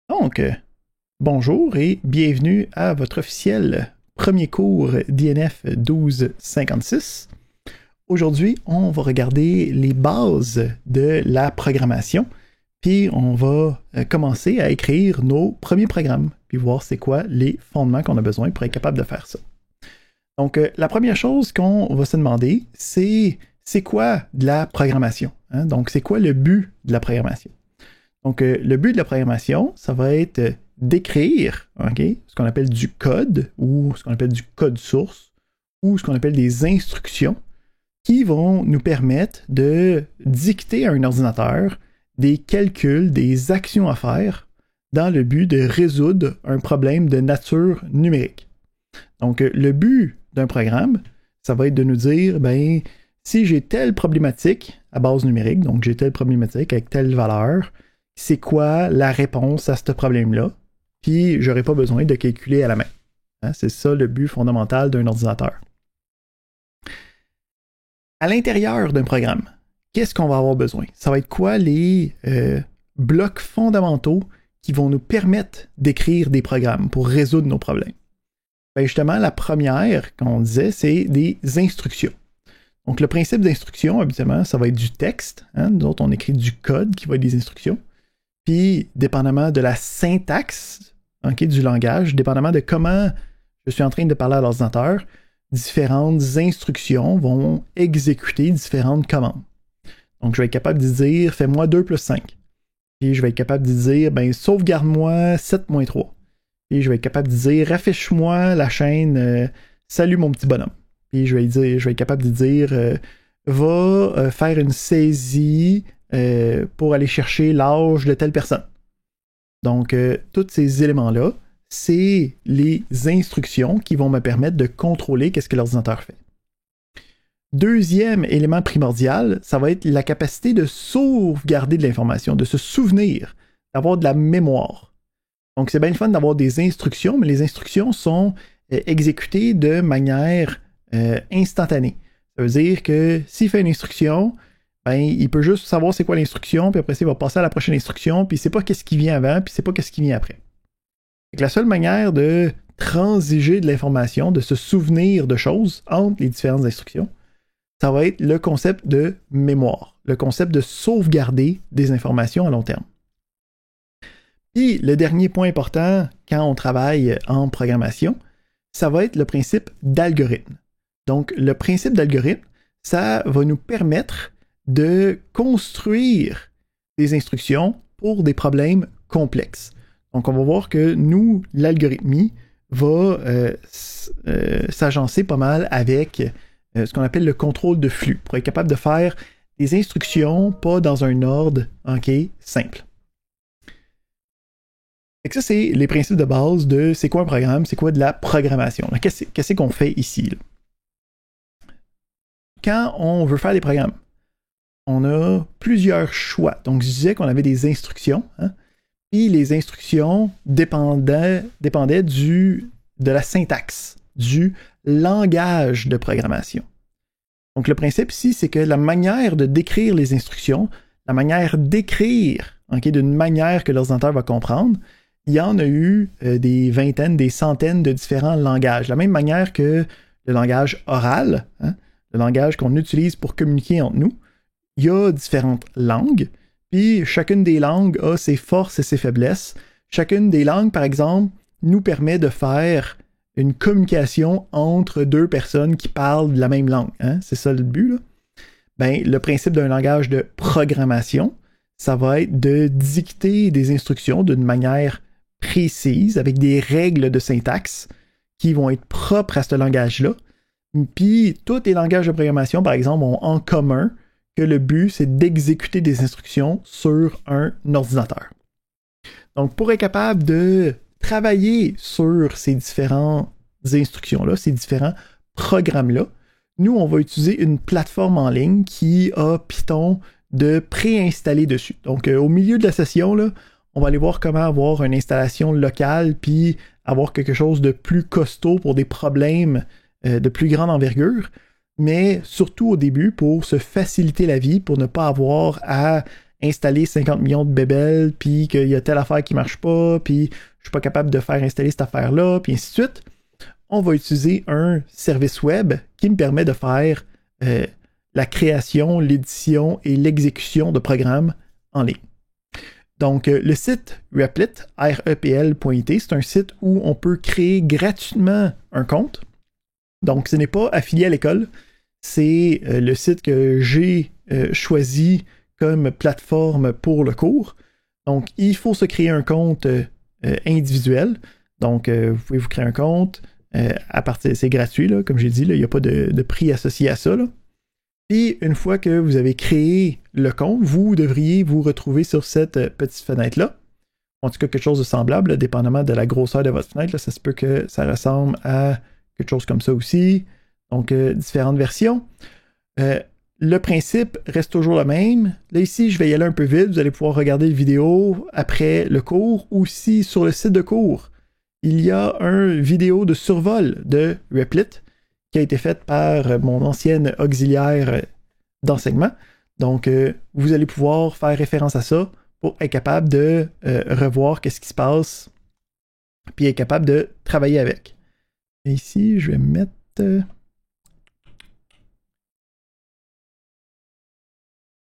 Donc, bonjour et bienvenue à votre officiel premier cours d'INF 1256. Aujourd'hui, on va regarder les bases de la programmation, puis on va commencer à écrire nos premiers programmes, puis voir c'est quoi les fondements qu'on a besoin pour être capable de faire ça. Donc, la première chose qu'on va se demander, c'est quoi de la programmation? Hein? Donc, c'est quoi le but de la programmation? Donc, le but de la programmation, ça va être d'écrire ce qu'on appelle du code, ou ce qu'on appelle du code source, ou ce qu'on appelle des instructions qui vont nous permettre de dicter à un ordinateur des calculs, des actions à faire dans le but de résoudre un problème de nature numérique. Donc, le but d'un programme, ça va être de nous dire, ben, si j'ai telle problématique à base numérique, donc j'ai telle problématique avec telle valeur, c'est quoi la réponse à ce problème-là, puis j'aurais pas besoin de calculer à la main. Hein, c'est ça le but fondamental d'un ordinateur. À l'intérieur d'un programme, qu'est-ce qu'on va avoir besoin? Ça va être quoi les blocs fondamentaux qui vont nous permettre d'écrire des programmes pour résoudre nos problèmes? Ben justement, la première, comme on disait, c'est des instructions. Donc, le principe d'instruction, habituellement, ça va être du texte. Hein? Nous autres, on écrit du code qui va être des instructions. Puis, dépendamment de la syntaxe du langage, dépendamment de comment je suis en train de parler à l'ordinateur, différentes instructions vont exécuter différentes commandes. Donc, je vais être capable de dire « fais-moi 2 plus 5 ». Puis, je vais être capable de dire « sauvegarde-moi 7 moins 3 ». Puis, je vais être capable de dire « affiche-moi la chaîne salut mon petit bonhomme ». Puis, je vais être capable de dire « va faire une saisie ». Pour aller chercher l'âge de telle personne. Donc, tous ces éléments-là, c'est les instructions qui vont me permettre de contrôler qu'est-ce que l'ordinateur fait. Deuxième élément primordial, ça va être la capacité de sauvegarder de l'information, de se souvenir, d'avoir de la mémoire. Donc, c'est bien le fun d'avoir des instructions, mais les instructions sont exécutées de manière instantanée. Ça veut dire que s'il fait une instruction, il peut juste savoir c'est quoi l'instruction, puis après ça, il va passer à la prochaine instruction, puis c'est pas qu'est-ce qui vient avant, puis c'est pas qu'est-ce qui vient après. Donc, la seule manière de transiger de l'information, de se souvenir de choses entre les différentes instructions, ça va être le concept de mémoire, le concept de sauvegarder des informations à long terme. Puis, le dernier point important quand on travaille en programmation, ça va être le principe d'algorithme. Donc, le principe d'algorithme, ça va nous permettre de construire des instructions pour des problèmes complexes. Donc, on va voir que nous, l'algorithmie va s'agencer pas mal avec ce qu'on appelle le contrôle de flux, pour être capable de faire des instructions pas dans un ordre simple. Et ça, c'est les principes de base de c'est quoi un programme, c'est quoi de la programmation. Qu'est-ce qu'on fait ici? Là? Quand on veut faire des programmes, on a plusieurs choix. Donc, je disais qu'on avait des instructions, hein? Puis les instructions dépendaient de la syntaxe, du langage de programmation. Donc, le principe ici, c'est que la manière de décrire les instructions, la manière d'écrire d'une manière que l'ordinateur va comprendre, il y en a eu des vingtaines, des centaines de différents langages. De la même manière que le langage oral, hein? Le langage qu'on utilise pour communiquer entre nous, il y a différentes langues, puis chacune des langues a ses forces et ses faiblesses. Chacune des langues, par exemple, nous permet de faire une communication entre deux personnes qui parlent de la même langue. Hein? C'est ça le but, là. Le principe d'un langage de programmation, ça va être de dicter des instructions d'une manière précise, avec des règles de syntaxe qui vont être propres à ce langage-là. Puis, tous les langages de programmation, par exemple, ont en commun que le but, c'est d'exécuter des instructions sur un ordinateur. Donc, pour être capable de travailler sur ces différentes instructions-là, ces différents programmes-là, nous, on va utiliser une plateforme en ligne qui a Python de préinstallé dessus. Donc, au milieu de la session, là, on va aller voir comment avoir une installation locale puis avoir quelque chose de plus costaud pour des problèmes de plus grande envergure. Mais surtout au début pour se faciliter la vie, pour ne pas avoir à installer 50 millions de bébelles, puis qu'il y a telle affaire qui marche pas, puis je suis pas capable de faire installer cette affaire-là, puis ainsi de suite. On va utiliser un service web qui me permet de faire la création, l'édition et l'exécution de programmes en ligne. Donc, le site Replit, repl.it, c'est un site où on peut créer gratuitement un compte. Donc, ce n'est pas affilié à l'école. C'est le site que j'ai choisi comme plateforme pour le cours. Donc, il faut se créer un compte individuel. Donc, vous pouvez vous créer un compte. À partir, c'est gratuit, là, comme j'ai dit, il n'y a pas de prix associé à ça, là. Et une fois que vous avez créé le compte, vous devriez vous retrouver sur cette petite fenêtre-là. En tout cas, quelque chose de semblable, là, dépendamment de la grosseur de votre fenêtre. Là, ça se peut que ça ressemble à quelque chose comme ça aussi. Donc, différentes versions. Le principe reste toujours le même. Là, ici, je vais y aller un peu vite. Vous allez pouvoir regarder la vidéo après le cours. Ou si sur le site de cours, il y a une vidéo de survol de Replit qui a été faite par mon ancienne auxiliaire d'enseignement. Donc, vous allez pouvoir faire référence à ça pour être capable de revoir qu'est-ce qui se passe, puis être capable de travailler avec. Et ici, je vais mettre...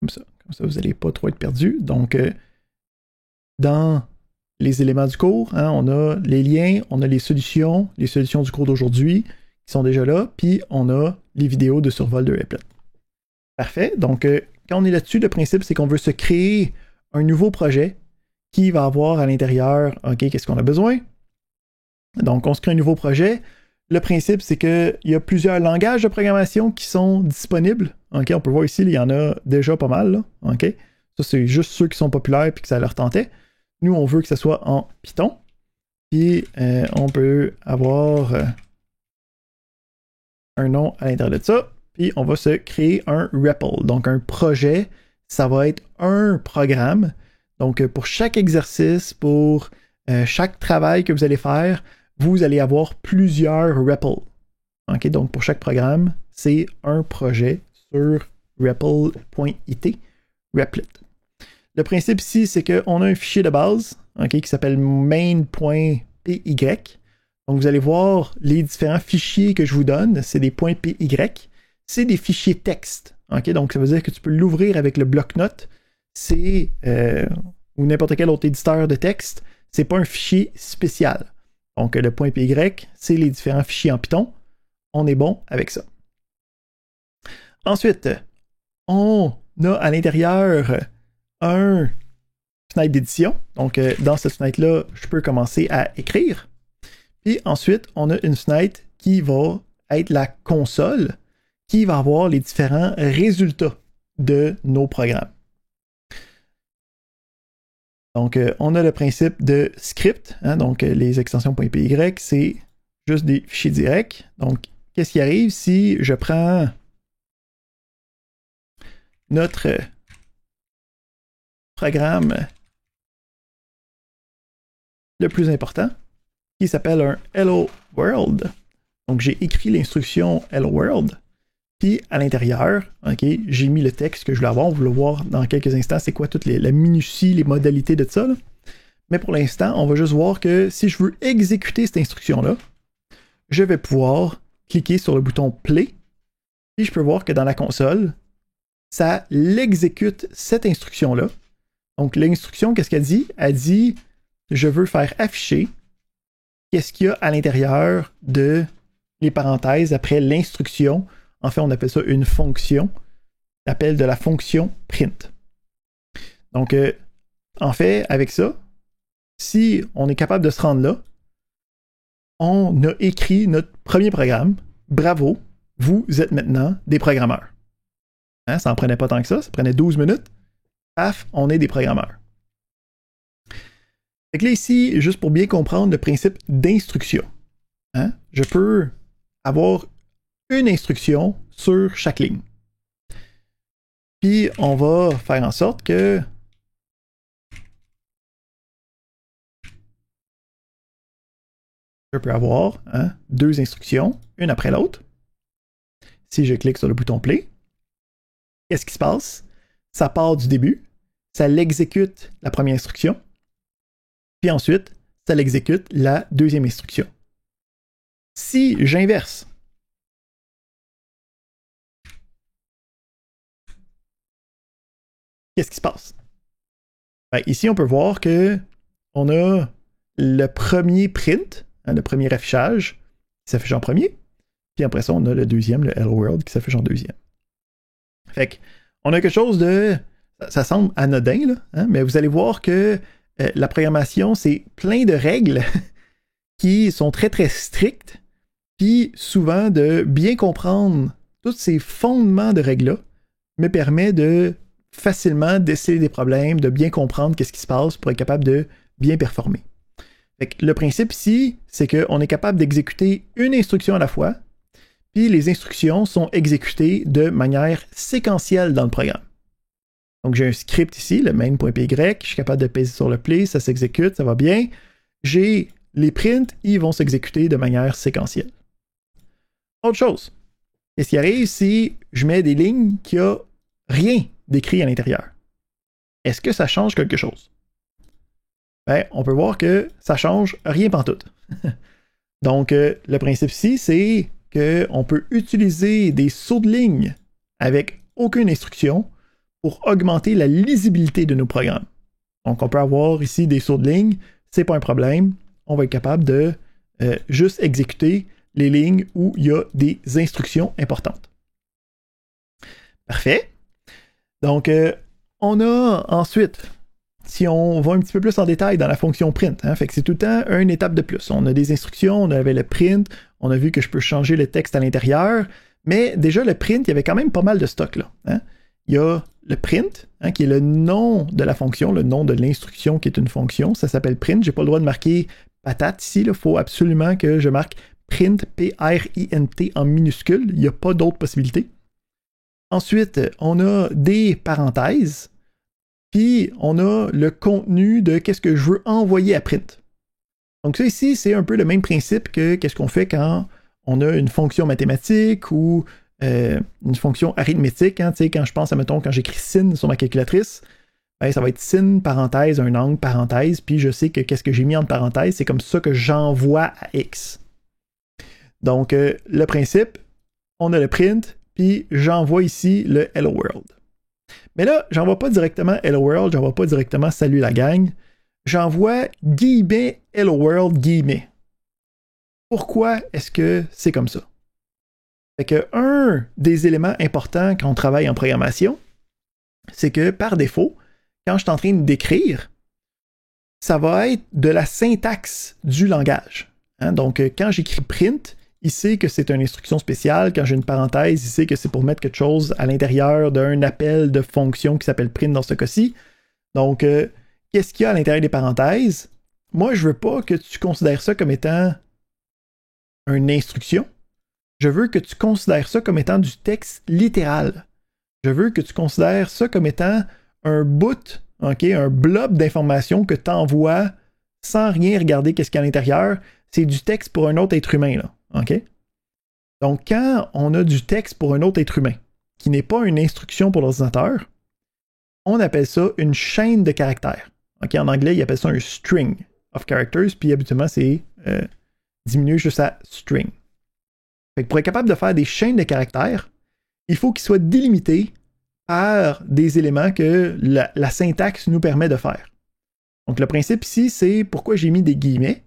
comme ça, vous n'allez pas trop être perdu. Donc, dans les éléments du cours, hein, on a les liens, on a les solutions du cours d'aujourd'hui qui sont déjà là, puis on a les vidéos de survol de Replit. Parfait. Donc, quand on est là-dessus, le principe, c'est qu'on veut se créer un nouveau projet qui va avoir à l'intérieur, OK, qu'est-ce qu'on a besoin? Donc, on se crée un nouveau projet. Le principe, c'est qu'il y a plusieurs langages de programmation qui sont disponibles. OK, on peut voir ici, il y en a déjà pas mal. Là. OK? Ça, c'est juste ceux qui sont populaires et que ça leur tentait. Nous, on veut que ça soit en Python. Puis, on peut avoir un nom à l'intérieur de ça. Puis, on va se créer un REPL. Donc, un projet, ça va être un programme. Donc, pour chaque exercice, pour chaque travail que vous allez faire, vous allez avoir plusieurs REPL. OK? Donc, pour chaque programme, c'est un projet sur REPL.it, Replit. Le principe ici, c'est qu'on a un fichier de base, OK, qui s'appelle main.py. Donc, vous allez voir les différents fichiers que je vous donne. C'est des .py. C'est des fichiers texte. OK? Donc, ça veut dire que tu peux l'ouvrir avec le bloc-notes. C'est ou n'importe quel autre éditeur de texte. C'est pas un fichier spécial. Donc, le .py, c'est les différents fichiers en Python. On est bon avec ça. Ensuite, on a à l'intérieur une fenêtre d'édition. Donc, dans cette fenêtre-là, je peux commencer à écrire. Puis ensuite, on a une fenêtre qui va être la console, qui va avoir les différents résultats de nos programmes. Donc, on a le principe de script. Hein, donc, les extensions .py, c'est juste des fichiers directs. Donc, qu'est-ce qui arrive si je prends notre programme le plus important, qui s'appelle un Hello World. Donc, j'ai écrit l'instruction Hello World. Puis, à l'intérieur, OK, j'ai mis le texte que je voulais avoir. On va le voir dans quelques instants. C'est quoi toute la minutie, les modalités de ça. Là. Mais pour l'instant, on va juste voir que si je veux exécuter cette instruction-là, je vais pouvoir cliquer sur le bouton Play. Puis, je peux voir que dans la console, ça l'exécute cette instruction-là. Donc, l'instruction, qu'est-ce qu'elle dit? Elle dit, je veux faire afficher qu'est-ce qu'il y a à l'intérieur de les parenthèses après l'instruction. En fait, on appelle ça une fonction. L'appel de la fonction print. Donc, en fait, avec ça, si on est capable de se rendre là, on a écrit notre premier programme. Bravo, vous êtes maintenant des programmeurs. Hein, ça n'en prenait pas tant que ça prenait 12 minutes. Paf, on est des programmeurs. Fait que là, ici, juste pour bien comprendre le principe d'instruction, hein, je peux avoir une instruction sur chaque ligne. Puis, on va faire en sorte que je peux avoir deux instructions, une après l'autre. Si je clique sur le bouton Play, qu'est-ce qui se passe? Ça part du début, ça l'exécute la première instruction, puis ensuite, ça l'exécute la deuxième instruction. Si j'inverse, qu'est-ce qui se passe? Ben, ici, on peut voir que on a le premier print, le premier affichage, qui s'affiche en premier, puis après ça, on a le deuxième, le Hello World, qui s'affiche en deuxième. Fait que, on a quelque chose de... Ça semble anodin, là, hein, mais vous allez voir que la programmation, c'est plein de règles qui sont très, très strictes, puis souvent, de bien comprendre tous ces fondements de règles-là me permet de facilement déceler des problèmes, de bien comprendre qu'est-ce qui se passe pour être capable de bien performer. Fait que le principe ici, c'est qu'on est capable d'exécuter une instruction à la fois, puis les instructions sont exécutées de manière séquentielle dans le programme. Donc j'ai un script ici, le main.py, je suis capable de peser sur le play, ça s'exécute, ça va bien. J'ai les prints, ils vont s'exécuter de manière séquentielle. Autre chose, qu'est-ce qui arrive si je mets des lignes qui n'ont rien d'écrit à l'intérieur? Est-ce que ça change quelque chose? Ben, on peut voir que ça change rien pantoute. Donc, le principe ici, c'est qu'on peut utiliser des sauts de ligne avec aucune instruction pour augmenter la lisibilité de nos programmes. Donc, on peut avoir ici des sauts de ligne, c'est pas un problème. On va être capable de juste exécuter les lignes où il y a des instructions importantes. Parfait. Donc, on a ensuite, si on va un petit peu plus en détail dans la fonction print, hein, fait que c'est tout le temps une étape de plus. On a des instructions, on avait le print, on a vu que je peux changer le texte à l'intérieur, mais déjà le print, il y avait quand même pas mal de stock là. Hein. Il y a le print, hein, qui est le nom de la fonction, le nom de l'instruction qui est une fonction, ça s'appelle print. J'ai pas le droit de marquer patate ici, il faut absolument que je marque print, P-R-I-N-T en minuscule, il n'y a pas d'autre possibilité. Ensuite, on a des parenthèses, puis on a le contenu de qu'est-ce que je veux envoyer à print. Donc ça ici, c'est un peu le même principe que qu'est-ce qu'on fait quand on a une fonction mathématique ou une fonction arithmétique. Hein, quand je pense, mettons, quand j'écris sin sur ma calculatrice, ben, ça va être sin, parenthèse, un angle, parenthèse, puis je sais que qu'est-ce que j'ai mis entre parenthèses, c'est comme ça que j'envoie à X. Donc, le principe, on a le print, puis j'envoie ici le Hello World. Mais là, j'envoie pas directement Hello World, j'envoie pas directement Salut la gang, j'envoie guillemets Hello World guillemets. Pourquoi est-ce que c'est comme ça? Fait que un des éléments importants quand on travaille en programmation, c'est que par défaut, quand je suis en train d'écrire, ça va être de la syntaxe du langage. Hein? Donc, quand j'écris print, il sait que c'est une instruction spéciale. Quand j'ai une parenthèse, il sait que c'est pour mettre quelque chose à l'intérieur d'un appel de fonction qui s'appelle print dans ce cas-ci. Donc, qu'est-ce qu'il y a à l'intérieur des parenthèses? Moi, je veux pas que tu considères ça comme étant une instruction. Je veux que tu considères ça comme étant du texte littéral. Je veux que tu considères ça comme étant un bout, okay, un blob d'informations que tu envoies sans rien regarder qu'est-ce qu'il y a à l'intérieur. C'est du texte pour un autre être humain, là. OK? Donc, quand on a du texte pour un autre être humain, qui n'est pas une instruction pour l'ordinateur, on appelle ça une chaîne de caractères. OK? En anglais, ils appellent ça un string of characters, puis habituellement, c'est diminué juste à string. Fait que pour être capable de faire des chaînes de caractères, il faut qu'ils soient délimités par des éléments que la syntaxe nous permet de faire. Donc, le principe ici, c'est pourquoi j'ai mis des guillemets.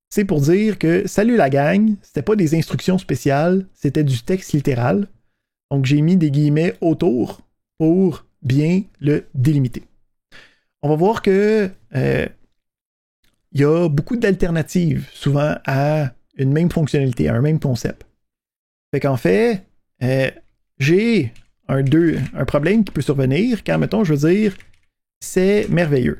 C'est pour dire que salut la gang, c'était pas des instructions spéciales, c'était du texte littéral. Donc j'ai mis des guillemets autour pour bien le délimiter. On va voir que il y a beaucoup d'alternatives souvent à une même fonctionnalité, à un même concept. Fait qu'en fait, j'ai un problème qui peut survenir quand, mettons, je veux dire c'est merveilleux.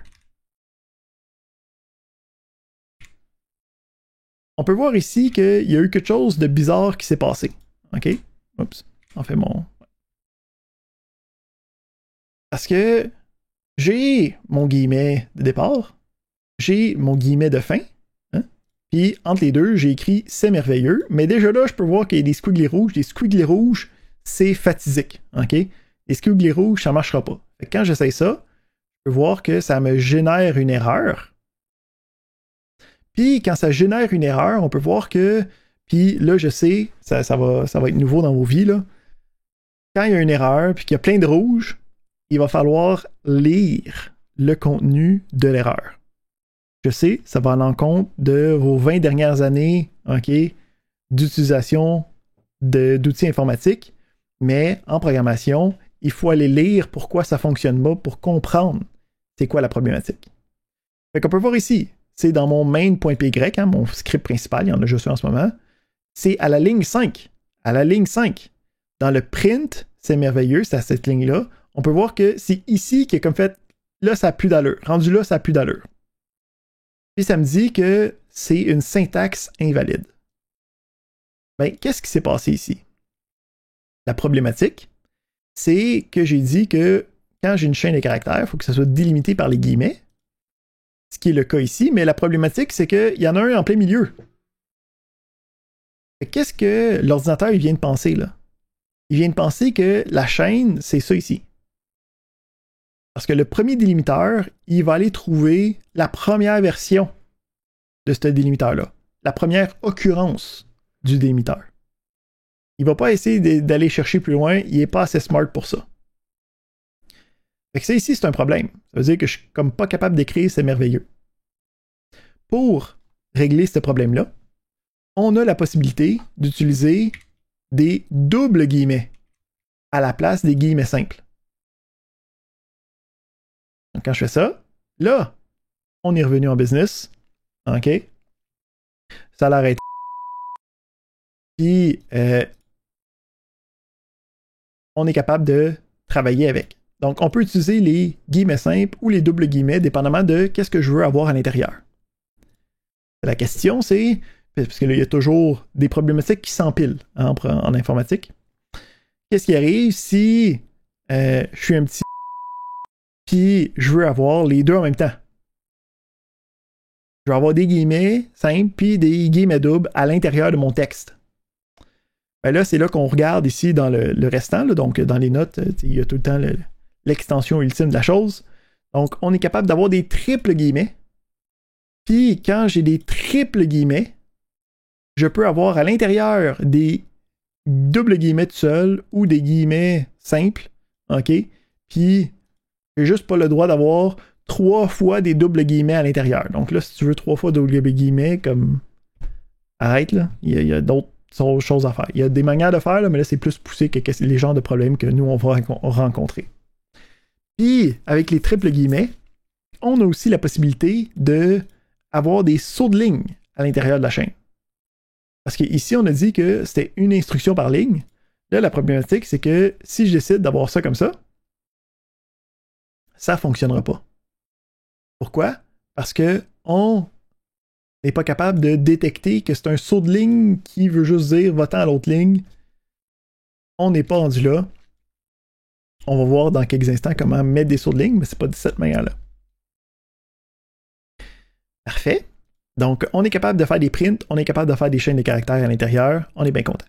On peut voir ici qu'il y a eu quelque chose de bizarre qui s'est passé. OK? Oups, on fait mon... Parce que j'ai mon guillemet de départ, j'ai mon guillemet de fin, hein? Puis entre les deux, j'ai écrit « c'est merveilleux », mais déjà là, je peux voir qu'il y a des squiggly rouges. Des squiggly rouges, c'est fatidique. OK? Les squiggly rouges, ça ne marchera pas. Fait que quand j'essaye ça, je peux voir que ça me génère une erreur. Puis quand ça génère une erreur, on peut voir que, puis là je sais, ça va être nouveau dans vos vies, là. Quand il y a une erreur, puis qu'il y a plein de rouge, il va falloir lire le contenu de l'erreur. Je sais, ça va à l'encontre de vos 20 dernières années, OK, d'utilisation d'outils informatiques, mais en programmation, il faut aller lire pourquoi ça fonctionne pas pour comprendre c'est quoi la problématique. Fait qu'on peut voir ici, c'est dans mon main.py, hein, mon script principal, il y en a juste un en ce moment, c'est à la ligne 5. À la ligne 5. Dans le print, c'est merveilleux, c'est à cette ligne-là. On peut voir que c'est ici qui est comme fait, là, ça n'a plus d'allure. Rendu là, ça n'a plus d'allure. Puis ça me dit que c'est une syntaxe invalide. Ben, qu'est-ce qui s'est passé ici? La problématique, c'est que j'ai dit que quand j'ai une chaîne de caractères, il faut que ça soit délimité par les guillemets, ce qui est le cas ici, mais la problématique, c'est qu'il y en a un en plein milieu. Qu'est-ce que l'ordinateur il vient de penser là? Il vient de penser que la chaîne, c'est ça ici. Parce que le premier délimiteur, il va aller trouver la première version de ce délimiteur-là. La première occurrence du délimiteur. Il ne va pas essayer d'aller chercher plus loin, il n'est pas assez smart pour ça. Fait que ça ici, c'est un problème. Ça veut dire que je suis comme pas capable d'écrire, c'est merveilleux. Pour régler ce problème-là, on a la possibilité d'utiliser des doubles guillemets à la place des guillemets simples. Donc quand je fais ça, là, on est revenu en business. OK? Ça l'arrête. Puis, on est capable de travailler avec. Donc, on peut utiliser les guillemets simples ou les doubles guillemets, dépendamment de qu'est-ce que je veux avoir à l'intérieur. La question, c'est, parce que là, il y a toujours des problématiques qui s'empilent en informatique. Qu'est-ce qui arrive si je suis un petit puis je veux avoir les deux en même temps? Je vais avoir des guillemets simples puis des guillemets doubles à l'intérieur de mon texte. Ben là, c'est là qu'on regarde ici dans le restant, là, donc dans les notes, il y a tout le temps l'extension ultime de la chose. Donc, on est capable d'avoir des triples guillemets. Puis, quand j'ai des triples guillemets, je peux avoir à l'intérieur des doubles guillemets tout seul ou des guillemets simples. OK? Puis, j'ai juste pas le droit d'avoir 3 fois des doubles guillemets à l'intérieur. Donc là, si tu veux 3 fois double guillemets, comme arrête, là. Il y a d'autres choses à faire. Il y a des manières de faire, là, mais là, c'est plus poussé que les genres de problèmes que nous, on va rencontrer. Puis, avec les triples guillemets, on a aussi la possibilité d'avoir des sauts de ligne à l'intérieur de la chaîne. Parce qu'ici, on a dit que c'était une instruction par ligne. Là, la problématique, c'est que si je décide d'avoir ça comme ça ne fonctionnera pas. Pourquoi? Parce qu'on n'est pas capable de détecter que c'est un saut de ligne qui veut juste dire va-t'en à l'autre ligne. On n'est pas rendu là. On va voir dans quelques instants comment mettre des sauts de ligne, mais c'est pas de cette manière-là. Parfait. Donc, on est capable de faire des prints, on est capable de faire des chaînes de caractères à l'intérieur, on est bien content.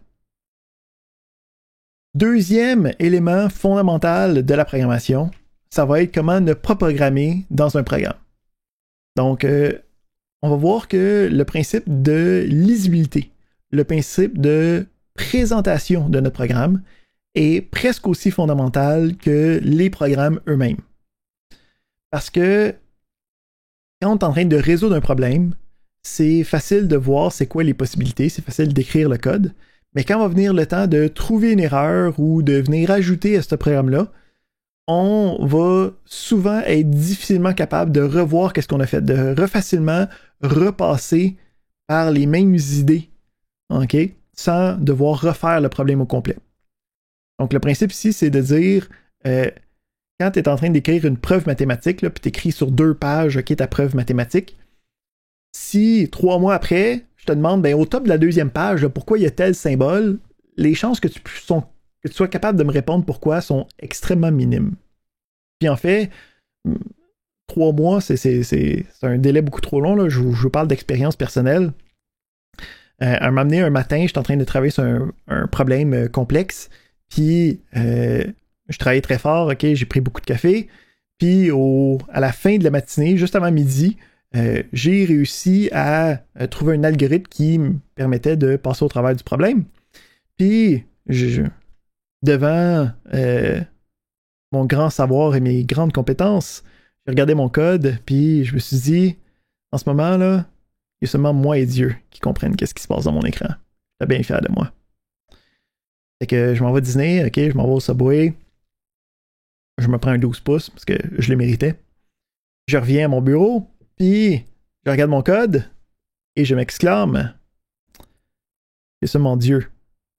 Deuxième élément fondamental de la programmation, ça va être comment ne pas programmer dans un programme. Donc, on va voir que le principe de lisibilité, le principe de présentation de notre programme est presque aussi fondamental que les programmes eux-mêmes. Parce que quand on est en train de résoudre un problème, c'est facile de voir c'est quoi les possibilités, c'est facile d'écrire le code, mais quand va venir le temps de trouver une erreur ou de venir ajouter à ce programme-là, on va souvent être difficilement capable de revoir qu'est-ce qu'on a fait, de facilement repasser par les mêmes idées, OK, sans devoir refaire le problème au complet. Donc, le principe ici, c'est de dire, quand tu es en train d'écrire une preuve mathématique, puis tu écris sur 2 pages, OK, ta preuve mathématique, si 3 mois après, je te demande, ben, au top de la 2e page, là, pourquoi il y a tel symbole, les chances que tu sois capable de me répondre pourquoi sont extrêmement minimes. Puis en fait, 3 mois, c'est un délai beaucoup trop long. Là. Je vous parle d'expérience personnelle. Un matin, j'étais en train de travailler sur un problème complexe. Puis, je travaillais très fort, OK, j'ai pris beaucoup de café. Puis à la fin de la matinée, juste avant midi, j'ai réussi à trouver un algorithme qui me permettait de passer au travers du problème. Puis, devant mon grand savoir et mes grandes compétences, j'ai regardé mon code, puis je me suis dit, en ce moment-là, il y a seulement moi et Dieu qui comprennent qu'est-ce qui se passe dans mon écran. J'étais bien fier de moi. Fait que je m'en vais dîner, ok, je m'en vais au Subway. Je me prends un 12 pouces parce que je le méritais. Je reviens à mon bureau, puis je regarde mon code et je m'exclame, c'est seulement Dieu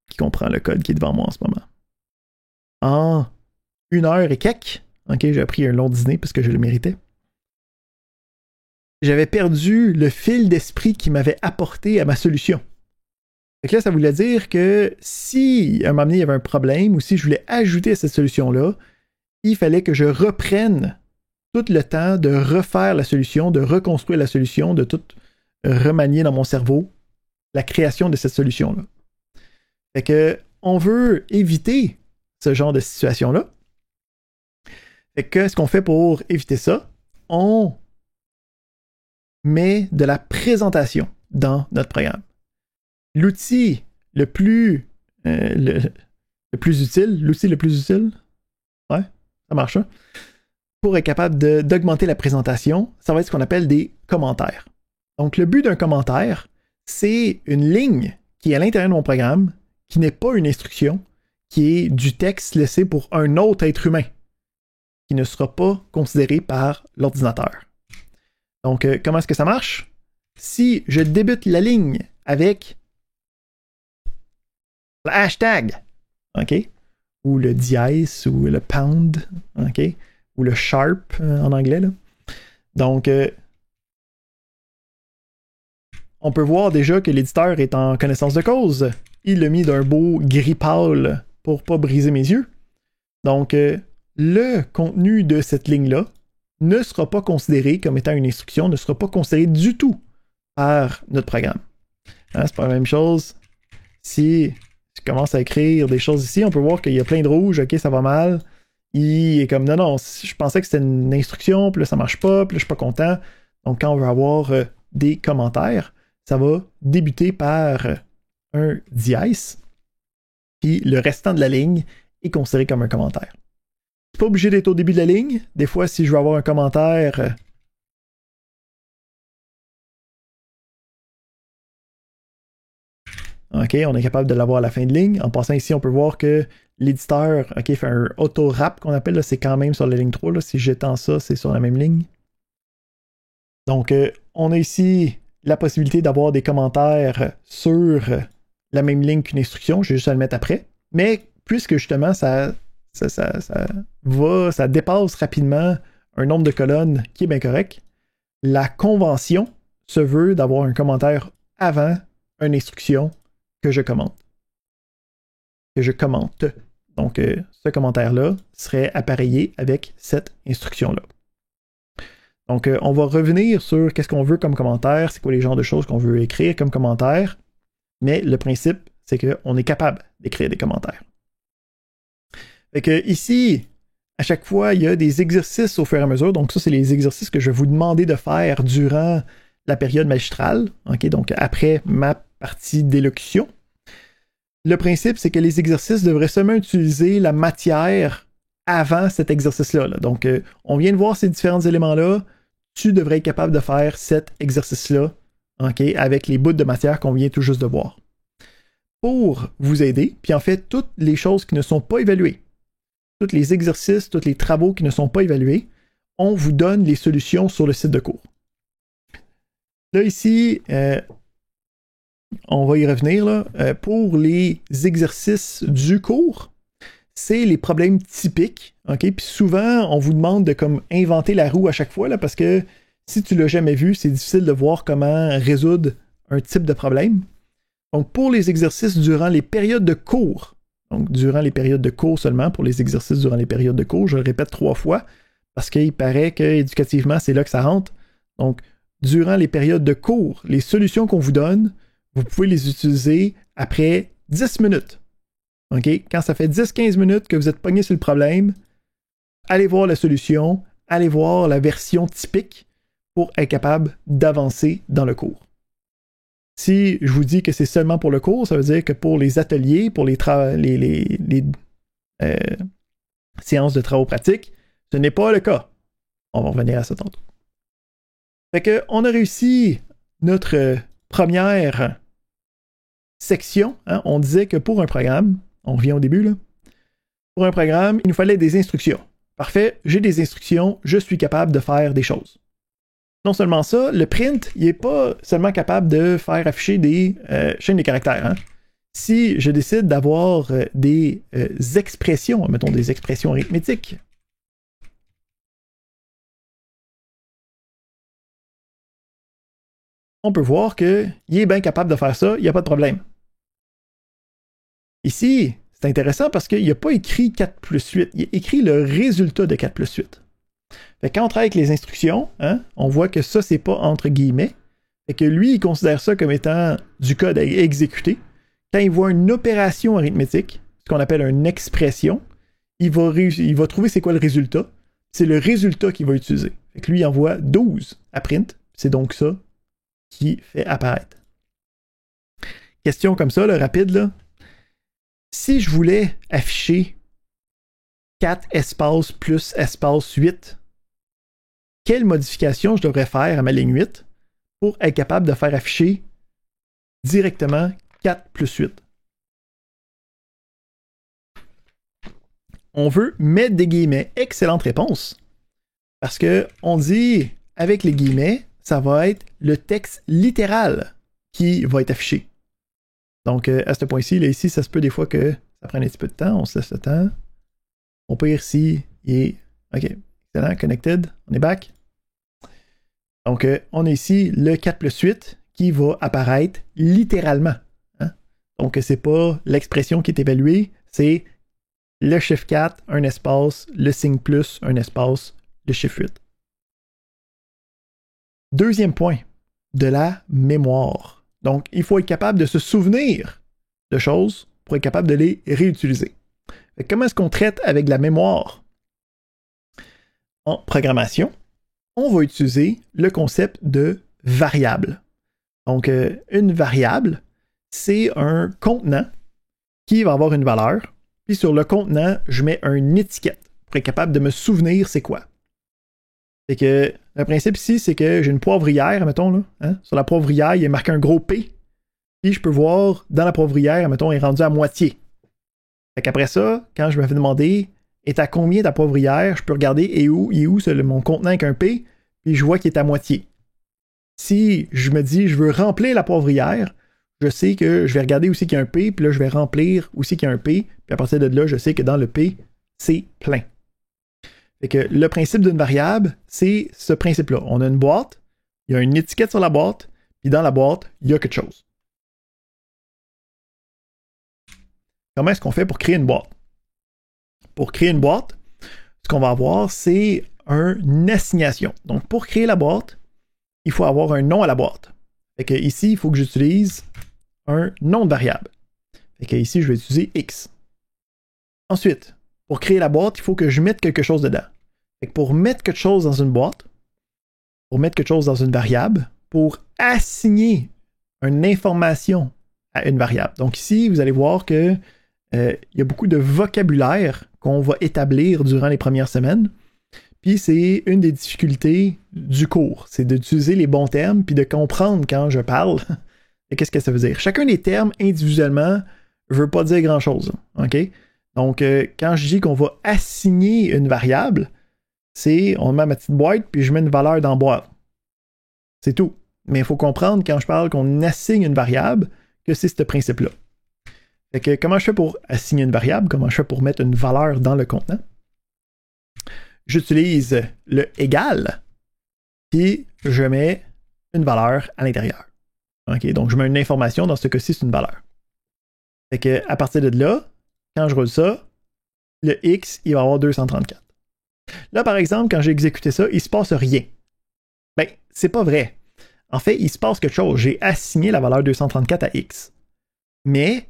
qui comprend le code qui est devant moi en ce moment. En 1 heure et quelques, ok, j'ai pris un long dîner parce que je le méritais. J'avais perdu le fil d'esprit qui m'avait apporté à ma solution. Fait que là, ça voulait dire que si à un moment donné il y avait un problème ou si je voulais ajouter à cette solution-là, il fallait que je reprenne tout le temps de refaire la solution, de reconstruire la solution, de tout remanier dans mon cerveau la création de cette solution-là. Fait que on veut éviter ce genre de situation-là. Fait que qu'est-ce qu'on fait pour éviter ça? On met de la présentation dans notre programme. L'outil le plus utile, ouais, ça marche, hein? Pour être capable d'augmenter la présentation, ça va être ce qu'on appelle des commentaires. Donc, le but d'un commentaire, c'est une ligne qui est à l'intérieur de mon programme, qui n'est pas une instruction, qui est du texte laissé pour un autre être humain, qui ne sera pas considéré par l'ordinateur. Donc, comment est-ce que ça marche? Si je débute la ligne avec le hashtag, OK? Ou le dièse, ou le pound, OK? Ou le sharp en anglais, là. Donc, on peut voir déjà que l'éditeur est en connaissance de cause. Il l'a mis d'un beau gris pâle pour pas briser mes yeux. Donc, le contenu de cette ligne-là ne sera pas considéré comme étant une instruction, ne sera pas considéré du tout par notre programme. Hein, c'est pas la même chose. Si je commence à écrire des choses ici, on peut voir qu'il y a plein de rouge, ok, ça va mal. Il est comme, non, je pensais que c'était une instruction, puis là, ça marche pas, puis là, je suis pas content. Donc, quand on veut avoir des commentaires, ça va débuter par un dièse, puis le restant de la ligne est considéré comme un commentaire. C'est pas obligé d'être au début de la ligne. Des fois, si je veux avoir un commentaire, OK, on est capable de l'avoir à la fin de ligne. En passant ici, on peut voir que l'éditeur, OK, fait un auto-wrap qu'on appelle, là, c'est quand même sur la ligne 3. Là. Si j'étends ça, c'est sur la même ligne. Donc, on a ici la possibilité d'avoir des commentaires sur la même ligne qu'une instruction. J'ai juste à le mettre après. Mais puisque justement, ça dépasse rapidement un nombre de colonnes qui est bien correct, la convention se veut d'avoir un commentaire avant une instruction que je commente. Donc, ce commentaire-là serait appareillé avec cette instruction-là. Donc, on va revenir sur qu'est-ce qu'on veut comme commentaire, c'est quoi les genres de choses qu'on veut écrire comme commentaire, mais le principe, c'est qu'on est capable d'écrire des commentaires. Fait que ici, à chaque fois, il y a des exercices au fur et à mesure. Donc, ça, c'est les exercices que je vais vous demander de faire durant la période magistrale, okay? Donc après ma partie d'élocution. Le principe, c'est que les exercices devraient seulement utiliser la matière avant cet exercice-là. Là. Donc, on vient de voir ces différents éléments-là. Tu devrais être capable de faire cet exercice-là, okay, avec les bouts de matière qu'on vient tout juste de voir. Pour vous aider, puis en fait, toutes les choses qui ne sont pas évaluées, tous les exercices, tous les travaux qui ne sont pas évalués, on vous donne les solutions sur le site de cours. Là, ici, on va y revenir. Là. Pour les exercices du cours, c'est les problèmes typiques. Okay? Puis souvent, on vous demande de comme inventer la roue à chaque fois, là, parce que si tu ne l'as jamais vu, c'est difficile de voir comment résoudre un type de problème. Donc, pour les exercices durant les périodes de cours, donc durant les périodes de cours seulement, pour les exercices durant les périodes de cours, je le répète 3 fois, parce qu'il paraît qu'éducativement, c'est là que ça rentre. Donc, durant les périodes de cours, les solutions qu'on vous donne, vous pouvez les utiliser après 10 minutes. Okay? Quand ça fait 10-15 minutes que vous êtes pogné sur le problème, allez voir la solution, allez voir la version typique pour être capable d'avancer dans le cours. Si je vous dis que c'est seulement pour le cours, ça veut dire que pour les ateliers, pour les séances de travaux pratiques, ce n'est pas le cas. On va revenir à ça tantôt. Fait que on a réussi notre première section. Hein. On disait que pour un programme, on revient au début, là, pour un programme, il nous fallait des instructions. Parfait, j'ai des instructions, je suis capable de faire des choses. Non seulement ça, le print, il n'est pas seulement capable de faire afficher des chaînes de caractères. Hein. Si je décide d'avoir des expressions, mettons des expressions arithmétiques, on peut voir qu'il est bien capable de faire ça, il n'y a pas de problème. Ici, c'est intéressant parce qu'il n'a pas écrit 4 plus 8, il a écrit le résultat de 4 plus 8. Fait que quand on travaille avec les instructions, hein, on voit que ça, c'est pas entre guillemets. Fait que lui, il considère ça comme étant du code à exécuter. Quand il voit une opération arithmétique, ce qu'on appelle une expression, il va trouver c'est quoi le résultat. C'est le résultat qu'il va utiliser. Fait que lui, il envoie 12 à print. C'est donc ça qui fait apparaître. Question comme ça, là, rapide, là. Si je voulais afficher 4 espaces plus espace 8, quelle modification je devrais faire à ma ligne 8 pour être capable de faire afficher directement 4 plus 8? On veut mettre des guillemets. Excellente réponse. Parce qu'on dit, avec les guillemets, ça va être le texte littéral qui va être affiché. Donc, à ce point-ci, là, ici, ça se peut des fois que ça prenne un petit peu de temps. On se laisse le temps. On peut ici, il est... OK, excellent, connected. On est back. Donc, on a ici le 4 plus 8 qui va apparaître littéralement. Hein? Donc, c'est pas l'expression qui est évaluée, c'est le chiffre 4, un espace, le signe plus, un espace, le chiffre 8. Deuxième point, de la mémoire. Donc, il faut être capable de se souvenir de choses pour être capable de les réutiliser. Comment est-ce qu'on traite avec la mémoire? En programmation, on va utiliser le concept de variable. Donc, une variable, c'est un contenant qui va avoir une valeur. Puis sur le contenant, je mets une étiquette pour être capable de me souvenir c'est quoi. Fait que le principe ici, c'est que j'ai une poivrière, mettons, là. Hein? Sur la poivrière, il est marqué un gros P. Puis je peux voir dans la poivrière, mettons, il est rendu à moitié. Fait qu'après ça, quand je me fais demander est à combien ta poivrière, je peux regarder il est où mon contenant avec un P, puis je vois qu'il est à moitié. Si je me dis je veux remplir la poivrière, je sais que je vais regarder où c'est qu'il y a un P, puis là je vais remplir où c'est qu'il y a un P, puis à partir de là, je sais que dans le P, c'est plein. Fait que le principe d'une variable, c'est ce principe-là. On a une boîte, il y a une étiquette sur la boîte, puis dans la boîte, il y a quelque chose. Comment est-ce qu'on fait pour créer une boîte? Pour créer une boîte, ce qu'on va avoir, c'est une assignation. Donc, pour créer la boîte, il faut avoir un nom à la boîte. Fait que ici, il faut que j'utilise un nom de variable. Fait que ici, je vais utiliser X. Ensuite, pour créer la boîte, il faut que je mette quelque chose dedans. Fait que pour mettre quelque chose dans une boîte, pour mettre quelque chose dans une variable, pour assigner une information à une variable. Donc ici, vous allez voir que il y a beaucoup de vocabulaire qu'on va établir durant les premières semaines. Puis c'est une des difficultés du cours, c'est d'utiliser les bons termes puis de comprendre quand je parle et qu'est-ce que ça veut dire. Chacun des termes individuellement ne veut pas dire grand-chose. OK? Donc, quand je dis qu'on va assigner une variable, c'est on met ma petite boîte puis je mets une valeur dans la boîte. C'est tout. Mais il faut comprendre quand je parle qu'on assigne une variable que c'est ce principe-là. Fait que comment je fais pour assigner une variable? Comment je fais pour mettre une valeur dans le contenant? J'utilise le égal, puis je mets une valeur à l'intérieur. Okay? Donc, je mets une information, dans ce cas-ci, c'est une valeur. Fait que à partir de là, quand je roule ça, le X, il va avoir 234. Là, par exemple, quand j'ai exécuté ça, il ne se passe rien. Ben, c'est pas vrai. En fait, il se passe quelque chose. J'ai assigné la valeur 234 à X. Mais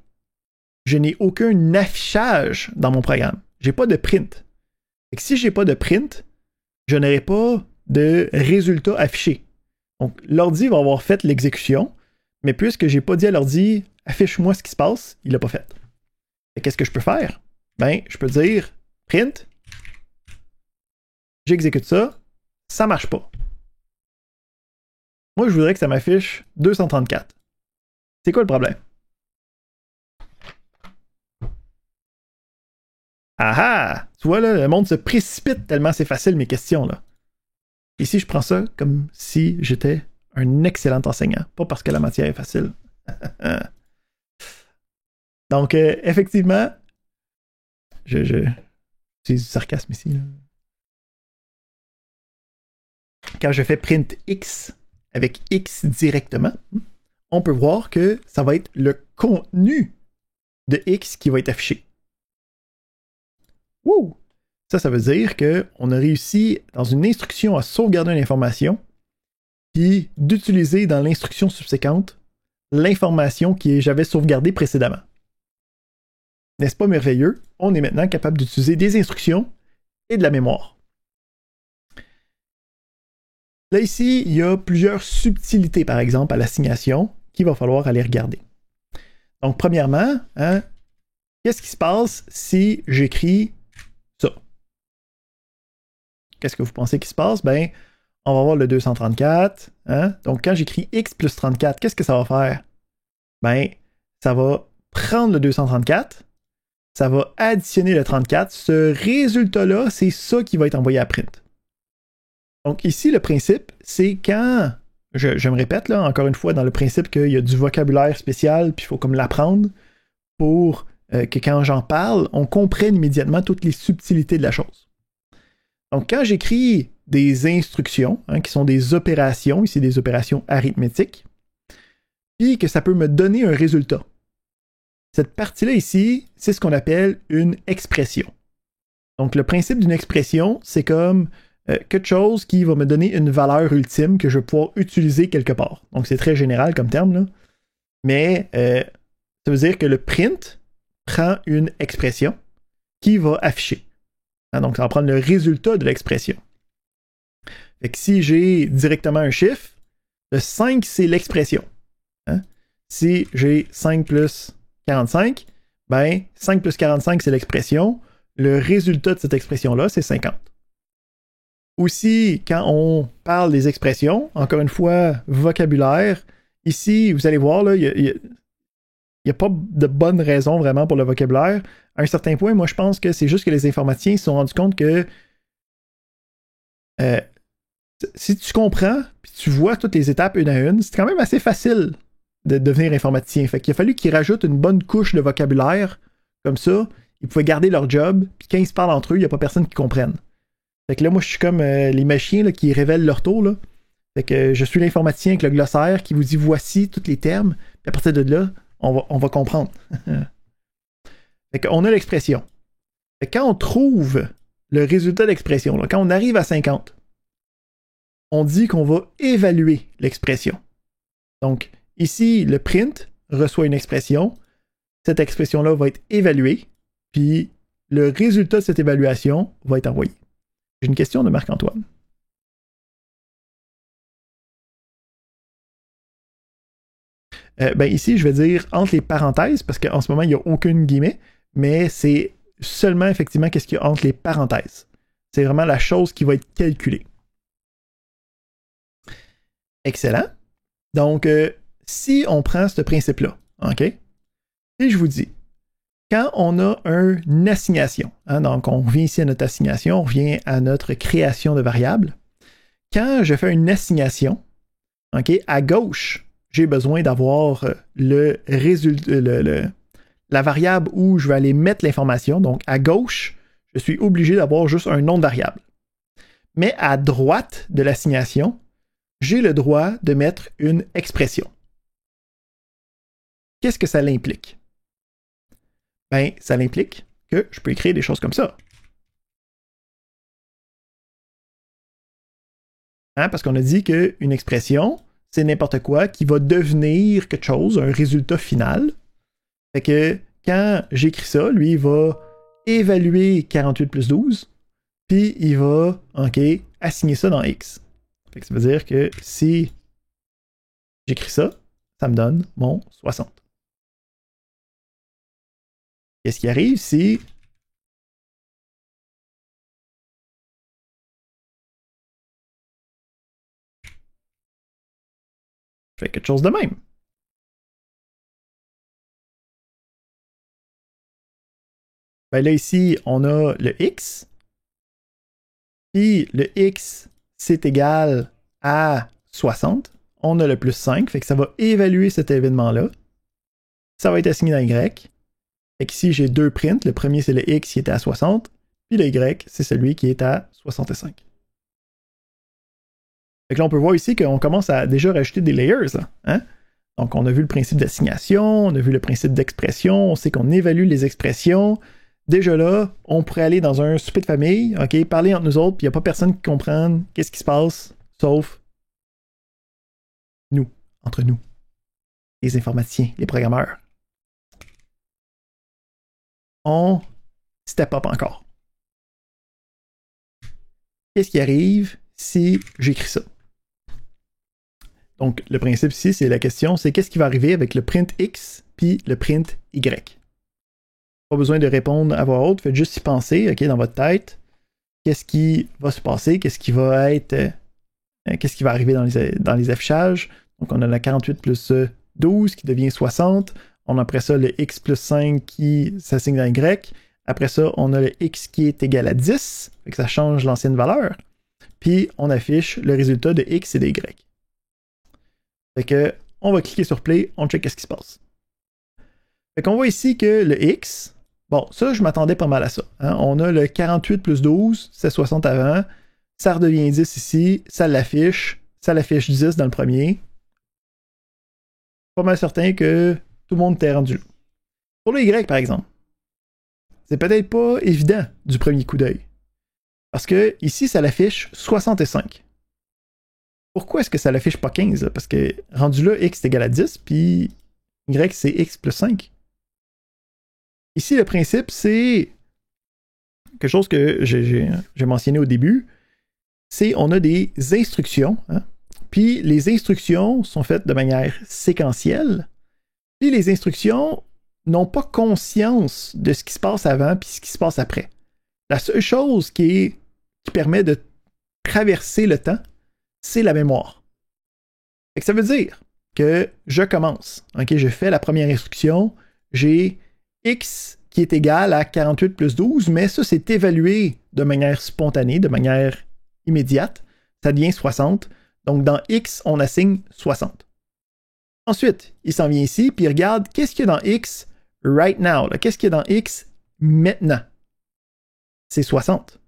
je n'ai aucun affichage dans mon programme. J'ai pas de print. Fait que si j'ai pas de print, je n'aurai pas de résultat affiché. Donc, l'ordi va avoir fait l'exécution, mais puisque j'ai pas dit à l'ordi « affiche-moi ce qui se passe », il l'a pas fait. Et qu'est-ce que je peux faire? Ben, je peux dire « print », j'exécute ça, ça marche pas. Moi, je voudrais que ça m'affiche 234. C'est quoi le problème? Ah ah! Tu vois, là, le monde se précipite tellement c'est facile, mes questions, là. Ici, je prends ça comme si j'étais un excellent enseignant. Pas parce que la matière est facile. Donc, effectivement, c'est du sarcasme ici, là. Quand je fais print X avec X directement, on peut voir que ça va être le contenu de X qui va être affiché. Wouh! Ça veut dire qu'on a réussi dans une instruction à sauvegarder une information, puis d'utiliser dans l'instruction subséquente l'information que j'avais sauvegardée précédemment. N'est-ce pas merveilleux? On est maintenant capable d'utiliser des instructions et de la mémoire. Là, ici, il y a plusieurs subtilités, par exemple, à l'assignation qu'il va falloir aller regarder. Donc, premièrement, qu'est-ce qui se passe si j'écris ça? Qu'est-ce que vous pensez qui se passe? Ben, on va voir le 234. Donc, quand j'écris x plus 34, qu'est-ce que ça va faire? Ben, ça va prendre le 234, ça va additionner le 34. Ce résultat-là, c'est ça qui va être envoyé à print. Donc ici, le principe, c'est quand, je me répète là, encore une fois, dans le principe qu'il y a du vocabulaire spécial, puis il faut comme l'apprendre pour que quand j'en parle, on comprenne immédiatement toutes les subtilités de la chose. Donc quand j'écris des instructions, qui sont des opérations, ici des opérations arithmétiques, puis que ça peut me donner un résultat. Cette partie-là ici, c'est ce qu'on appelle une expression. Donc le principe d'une expression, c'est comme quelque chose qui va me donner une valeur ultime que je vais pouvoir utiliser quelque part. Donc c'est très général comme terme, là. Mais ça veut dire que le print prend une expression qui va afficher. Donc ça va prendre le résultat de l'expression. Fait que si j'ai directement un chiffre, le 5 c'est l'expression. Si j'ai 5 plus 45, ben 5 plus 45 c'est l'expression. Le résultat de cette expression-là, c'est 50. Aussi, quand on parle des expressions, encore une fois, vocabulaire, ici, vous allez voir, là, il n'y a pas de bonne raison vraiment pour le vocabulaire. À un certain point, moi, je pense que c'est juste que les informaticiens se sont rendus compte que si tu comprends, puis tu vois toutes les étapes une à une, c'est quand même assez facile de devenir informaticien. Fait qu'il a fallu qu'ils rajoutent une bonne couche de vocabulaire, comme ça, ils pouvaient garder leur job, puis quand ils se parlent entre eux, il n'y a pas personne qui comprenne. Fait que là, moi, je suis comme les machines là, qui révèlent leur tour. Là. Fait que je suis l'informaticien avec le glossaire qui vous dit voici tous les termes. Puis à partir de là, on va comprendre. Fait qu'on a l'expression. Fait que quand on trouve le résultat de l'expression, là, quand on arrive à 50, on dit qu'on va évaluer l'expression. Donc, ici, le print reçoit une expression. Cette expression-là va être évaluée. Puis le résultat de cette évaluation va être envoyé. J'ai une question de Marc-Antoine. Ici, je vais dire entre les parenthèses, parce qu'en ce moment, il n'y a aucune guillemets, mais c'est seulement effectivement qu'est-ce qu'il y a entre les parenthèses. C'est vraiment la chose qui va être calculée. Excellent. Donc, si on prend ce principe-là, OK? Et je vous dis, quand on a une assignation, donc on revient ici à notre assignation, on revient à notre création de variables. Quand je fais une assignation, okay, à gauche, j'ai besoin d'avoir le résultat, la variable où je vais aller mettre l'information. Donc à gauche, je suis obligé d'avoir juste un nom de variable. Mais à droite de l'assignation, j'ai le droit de mettre une expression. Qu'est-ce que ça l'implique? Ben, ça implique que je peux écrire des choses comme ça. Parce qu'on a dit qu'une expression, c'est n'importe quoi qui va devenir quelque chose, un résultat final. Fait que quand j'écris ça, lui, il va évaluer 48 plus 12, puis il va assigner ça dans X. Fait que ça veut dire que si j'écris ça, ça me donne mon 60. Qu'est-ce qui arrive si je fais quelque chose de même? Ben là, ici, on a le X. Puis le X, c'est égal à 60. On a le plus 5, fait que ça va évaluer cet événement-là. Ça va être assigné dans Y. Fait qu'ici, j'ai deux prints. Le premier, c'est le X qui était à 60. Puis le Y, c'est celui qui est à 65. Fait que là, on peut voir ici qu'on commence à déjà rajouter des layers. Hein? Donc, on a vu le principe d'assignation, on a vu le principe d'expression, on sait qu'on évalue les expressions. Déjà là, on pourrait aller dans un souper de famille, OK, parler entre nous autres, puis il n'y a pas personne qui comprenne qu'est-ce qui se passe, sauf nous, entre nous, les informaticiens, les programmeurs. On step up encore. Qu'est-ce qui arrive si j'écris ça? Donc, le principe ici, c'est la question, c'est qu'est-ce qui va arriver avec le print X puis le print Y. Pas besoin de répondre à voix haute, faites juste y penser, OK, dans votre tête. Qu'est-ce qui va se passer? Qu'est-ce qui va arriver dans les affichages? Donc, on a la 48 plus 12 qui devient 60. On a après ça le X plus 5 qui s'assigne dans Y. Après ça, on a le X qui est égal à 10. Fait que ça change l'ancienne valeur. Puis, on affiche le résultat de X et de Y. Fait que, on va cliquer sur Play, on check ce qui se passe. Fait qu'on voit ici que le X, bon, ça, je m'attendais pas mal à ça. Hein? On a le 48 plus 12, c'est 60 avant. Ça redevient 10 ici, ça l'affiche 10 dans le premier. Pas mal certain que tout le monde était rendu là. Pour le Y, par exemple, c'est peut-être pas évident du premier coup d'œil. Parce que ici, ça l'affiche 65. Pourquoi est-ce que ça l'affiche pas 15? Là? Parce que rendu là, X est égal à 10, puis Y, c'est X plus 5. Ici, le principe, c'est quelque chose que j'ai mentionné au début, c'est on a des instructions, hein? Puis les instructions sont faites de manière séquentielle, puis les instructions n'ont pas conscience de ce qui se passe avant puis ce qui se passe après. La seule chose qui permet de traverser le temps, c'est la mémoire. Fait que ça veut dire que je commence, ok, je fais la première instruction, j'ai X qui est égal à 48 plus 12, mais ça, c'est évalué de manière spontanée, de manière immédiate. Ça devient 60. Donc, dans X, on assigne 60. Ensuite, il s'en vient ici, puis il regarde qu'est-ce qu'il y a dans X right now. Qu'est-ce qu'il y a dans X maintenant? C'est 60.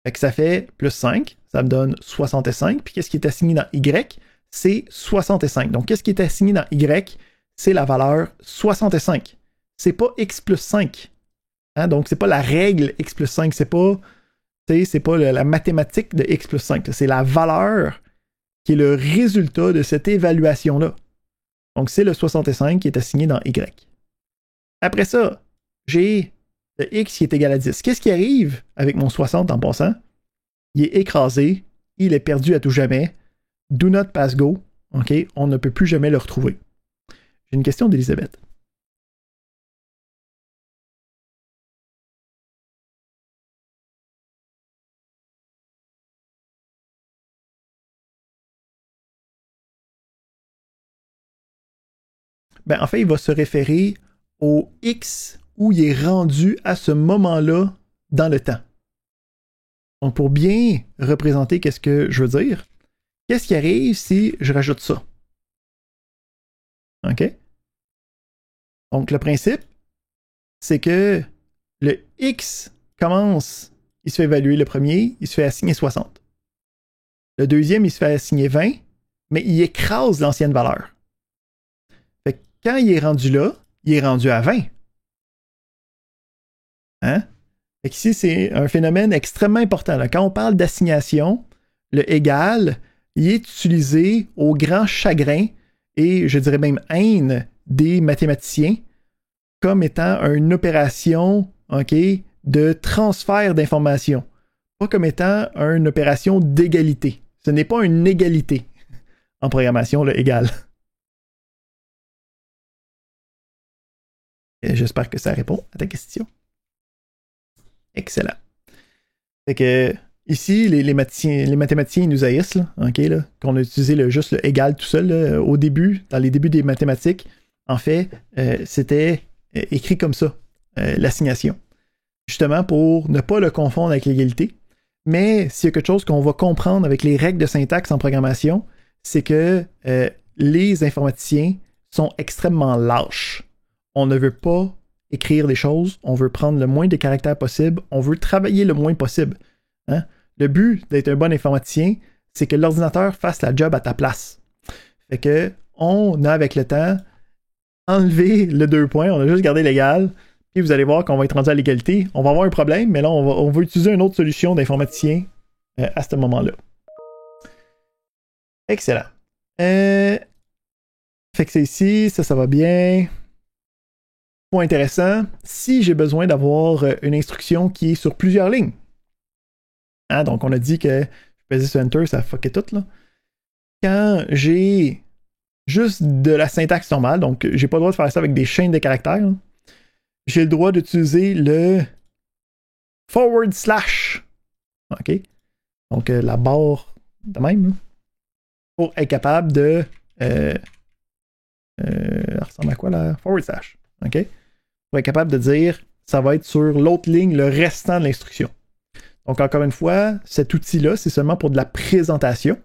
Fait que ça fait plus 5, ça me donne 65. Puis qu'est-ce qui est assigné dans Y? C'est 65. Donc, qu'est-ce qui est assigné dans Y? C'est la valeur 65. C'est pas X plus 5. Hein? Donc, c'est pas la règle X plus 5. C'est pas la mathématique de X plus 5. C'est la valeur qui est le résultat de cette évaluation-là. Donc, c'est le 65 qui est assigné dans Y. Après ça, j'ai le X qui est égal à 10. Qu'est-ce qui arrive avec mon 60 en passant? Il est écrasé, il est perdu à tout jamais. Do not pass go. OK? On ne peut plus jamais le retrouver. J'ai une question d'Elisabeth. Ben, en fait, il va se référer au X où il est rendu à ce moment-là dans le temps. Donc, pour bien représenter qu'est-ce que je veux dire, qu'est-ce qui arrive si je rajoute ça? OK? Donc, le principe, c'est que le X commence, il se fait évaluer le premier, il se fait assigner 60. Le deuxième, il se fait assigner 20, mais il écrase l'ancienne valeur. Fait que quand il est rendu là, il est rendu à 20. Hein? Fait qu'ici, c'est un phénomène extrêmement important. Là. Quand on parle d'assignation, le égal, il est utilisé au grand chagrin et je dirais même haine des mathématiciens comme étant une opération, OK, de transfert d'informations. pas comme étant une opération d'égalité. Ce n'est pas une égalité en programmation, le égal. J'espère que ça répond à ta question. Excellent. Fait que ici, les mathématiciens nous haïssent, là, okay, là, qu'on a utilisé juste le égal tout seul là, au début, dans les débuts des mathématiques. En fait, c'était écrit comme ça, l'assignation. Justement pour ne pas le confondre avec l'égalité. Mais s'il y a quelque chose qu'on va comprendre avec les règles de syntaxe en programmation, c'est que les informaticiens sont extrêmement lâches. On ne veut pas écrire des choses, on veut prendre le moins de caractères possible, on veut travailler le moins possible. Hein? Le but d'être un bon informaticien, c'est que l'ordinateur fasse la job à ta place. Fait que on a avec le temps enlevé le 2 points, on a juste gardé l'égal, puis vous allez voir qu'on va être rendu à l'égalité. On va avoir un problème, mais là, on va utiliser une autre solution d'informaticien à ce moment-là. Excellent. Fait que c'est ici, ça va bien. Point intéressant, si j'ai besoin d'avoir une instruction qui est sur plusieurs lignes. Hein, donc, on a dit que je faisais sur Enter, ça fuckait tout, là. Quand j'ai juste de la syntaxe normale, donc j'ai pas le droit de faire ça avec des chaînes de caractères, là, j'ai le droit d'utiliser le /. OK? Donc, la barre de même, là, pour être capable de... ressemble à quoi, la /. OK? Pour être capable de dire, ça va être sur l'autre ligne, le restant de l'instruction. Donc, encore une fois, cet outil-là, c'est seulement pour de la présentation.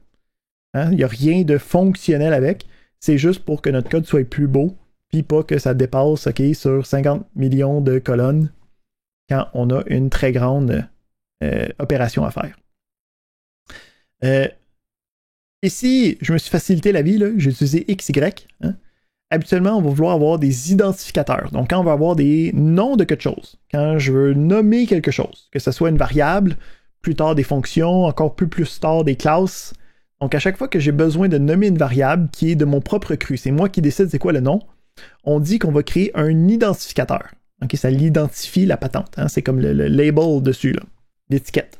Hein? Il n'y a rien de fonctionnel avec. C'est juste pour que notre code soit plus beau, puis pas que ça dépasse, OK, sur 50 millions de colonnes quand on a une très grande opération à faire. Ici, je me suis facilité la vie, là. J'ai utilisé XY. Hein? Habituellement, on va vouloir avoir des identificateurs. Donc, quand on va avoir des noms de quelque chose, quand je veux nommer quelque chose, que ce soit une variable, plus tard des fonctions, encore plus tard des classes. Donc, à chaque fois que j'ai besoin de nommer une variable qui est de mon propre cru, c'est moi qui décide c'est quoi le nom, on dit qu'on va créer un identificateur. Okay, ça l'identifie la patente. Hein? C'est comme le label dessus, l'étiquette.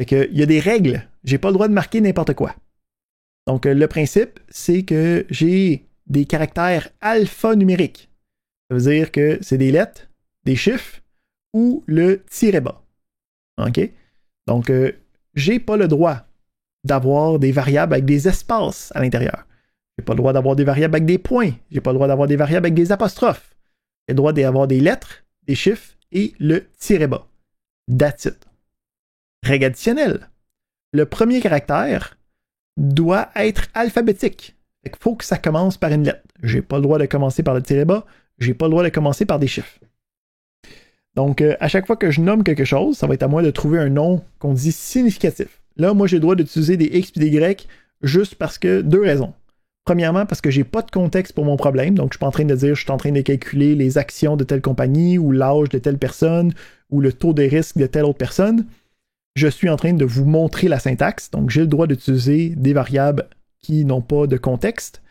Fait que, il y a des règles. J'ai pas le droit de marquer n'importe quoi. Donc, le principe, c'est que j'ai des caractères alphanumériques. Ça veut dire que c'est des lettres, des chiffres ou le tiret bas. OK? Donc, j'ai pas le droit d'avoir des variables avec des espaces à l'intérieur. J'ai pas le droit d'avoir des variables avec des points. J'ai pas le droit d'avoir des variables avec des apostrophes. J'ai le droit d'avoir des lettres, des chiffres et le tiret bas. That's it. Règle additionnelle. Le premier caractère doit être alphabétique. Il faut que ça commence par une lettre. J'ai pas le droit de commencer par le tiret bas. J'ai pas le droit de commencer par des chiffres. Donc, à chaque fois que je nomme quelque chose, ça va être à moi de trouver un nom qu'on dit significatif. Là, moi, j'ai le droit d'utiliser des X et des Y juste parce que deux raisons. Premièrement, parce que j'ai pas de contexte pour mon problème. Donc, je suis pas en train de dire, je suis en train de calculer les actions de telle compagnie ou l'âge de telle personne ou le taux de risque de telle autre personne. Je suis en train de vous montrer la syntaxe. Donc, j'ai le droit d'utiliser des variables qui n'ont pas de contexte.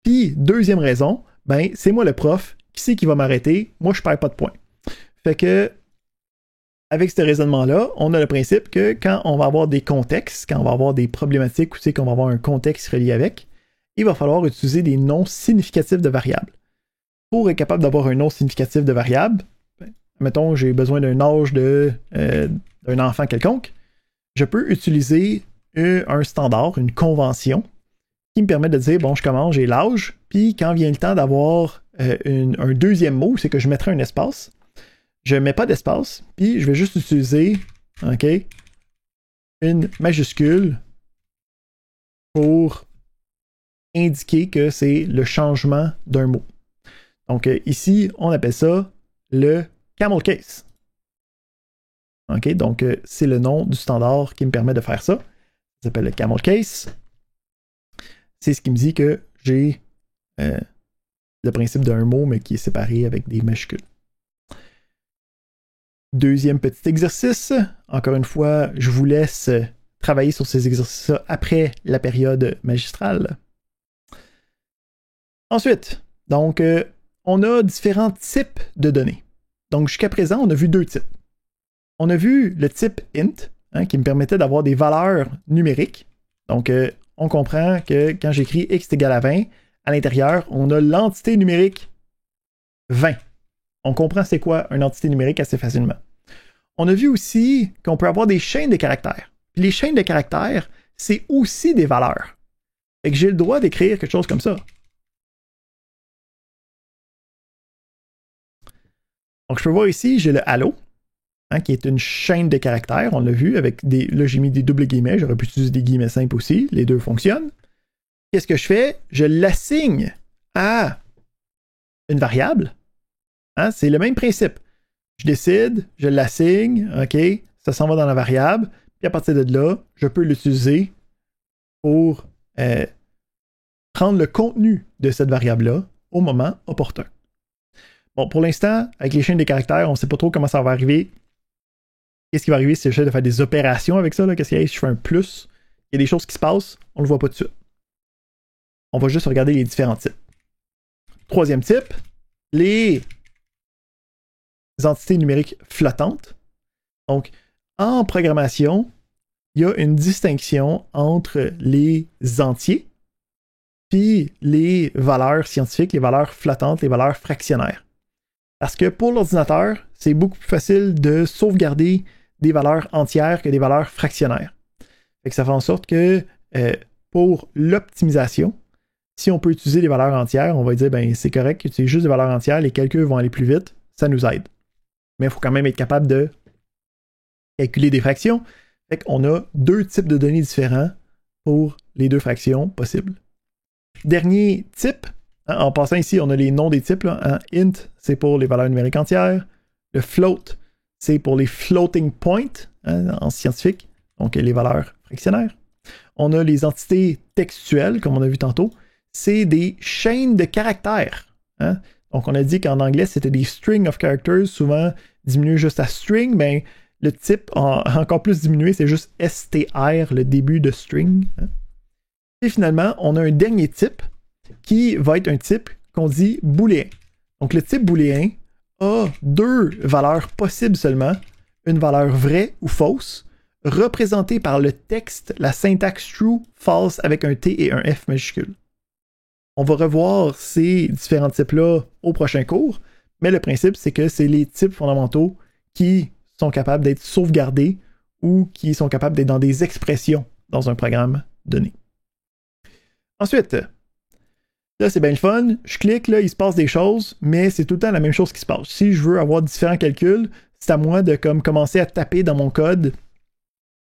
Puis, deuxième raison, ben, c'est moi le prof. Qui c'est qui va m'arrêter? Moi, je perds pas de points. Fait que, avec ce raisonnement-là, on a le principe que quand on va avoir des contextes, quand on va avoir des problématiques, ou c'est qu'on va avoir un contexte relié avec, il va falloir utiliser des noms significatifs de variables. Pour être capable d'avoir un nom significatif de variable, ben, mettons, j'ai besoin d'un âge d'un enfant quelconque, je peux utiliser un standard, une convention, qui me permet de dire, bon, je commence, j'ai l'âge, puis quand vient le temps d'avoir un deuxième mot, c'est que je mettrai un espace. Je ne mets pas d'espace, puis je vais juste utiliser, OK, une majuscule pour indiquer que c'est le changement d'un mot. Donc ici, on appelle ça le camel case. OK, donc c'est le nom du standard qui me permet de faire ça. Ça s'appelle le camel case. C'est ce qui me dit que j'ai le principe d'un mot, mais qui est séparé avec des majuscules. Deuxième petit exercice. Encore une fois, je vous laisse travailler sur ces exercices-là après la période magistrale. Ensuite, donc, on a différents types de données. Donc, jusqu'à présent, on a vu deux types. On a vu le type int, hein, qui me permettait d'avoir des valeurs numériques. Donc, on comprend que quand j'écris x est égal à 20, à l'intérieur, on a l'entité numérique 20. On comprend c'est quoi une entité numérique assez facilement. On a vu aussi qu'on peut avoir des chaînes de caractères. Puis les chaînes de caractères, c'est aussi des valeurs. Fait que j'ai le droit d'écrire quelque chose comme ça. Donc, je peux voir ici, j'ai le hello, hein, qui est une chaîne de caractères. On l'a vu avec des. Là, j'ai mis des doubles guillemets. J'aurais pu utiliser des guillemets simples aussi. Les deux fonctionnent. Qu'est-ce que je fais? Je l'assigne à une variable. Hein, c'est le même principe. Je décide, je l'assigne, OK, ça s'en va dans la variable, puis à partir de là, je peux l'utiliser pour prendre le contenu de cette variable-là au moment opportun. Bon, pour l'instant, avec les chaînes de caractères, on ne sait pas trop comment ça va arriver. Qu'est-ce qui va arriver si j'essaie de faire des opérations avec ça? Qu'est-ce qui arrive si je fais un plus? Il y a des choses qui se passent, on ne le voit pas tout de suite. On va juste regarder les différents types. Troisième type, les entités numériques flottantes. Donc, en programmation, il y a une distinction entre les entiers puis les valeurs scientifiques, les valeurs flottantes, les valeurs fractionnaires. Parce que pour l'ordinateur, c'est beaucoup plus facile de sauvegarder des valeurs entières que des valeurs fractionnaires. Fait que ça fait en sorte que pour l'optimisation, si on peut utiliser des valeurs entières, on va dire ben c'est correct, utiliser juste des valeurs entières, les calculs vont aller plus vite, ça nous aide. Mais il faut quand même être capable de calculer des fractions. Fait qu'on a deux types de données différents pour les deux fractions possibles. Dernier type, hein, en passant ici, on a les noms des types. Là, hein. Int, c'est pour les valeurs numériques entières. Le float, c'est pour les floating points hein, en scientifique, donc les valeurs fractionnaires. On a les entités textuelles, comme on a vu tantôt. C'est des chaînes de caractères. Hein. Donc, on a dit qu'en anglais, c'était des string of characters, souvent diminué juste à string, mais le type a encore plus diminué, c'est juste str, le début de string. Hein. Et finalement, on a un dernier type qui va être un type qu'on dit booléen. Donc, le type booléen a deux valeurs possibles seulement, une valeur vraie ou fausse, représentée par le texte, la syntaxe true, false avec un T et un F majuscule. On va revoir ces différents types-là au prochain cours, mais le principe, c'est que c'est les types fondamentaux qui sont capables d'être sauvegardés ou qui sont capables d'être dans des expressions dans un programme donné. Ensuite, là, c'est bien le fun. Je clique, là, il se passe des choses, mais c'est tout le temps la même chose qui se passe. Si je veux avoir différents calculs, c'est à moi de commencer à taper dans mon code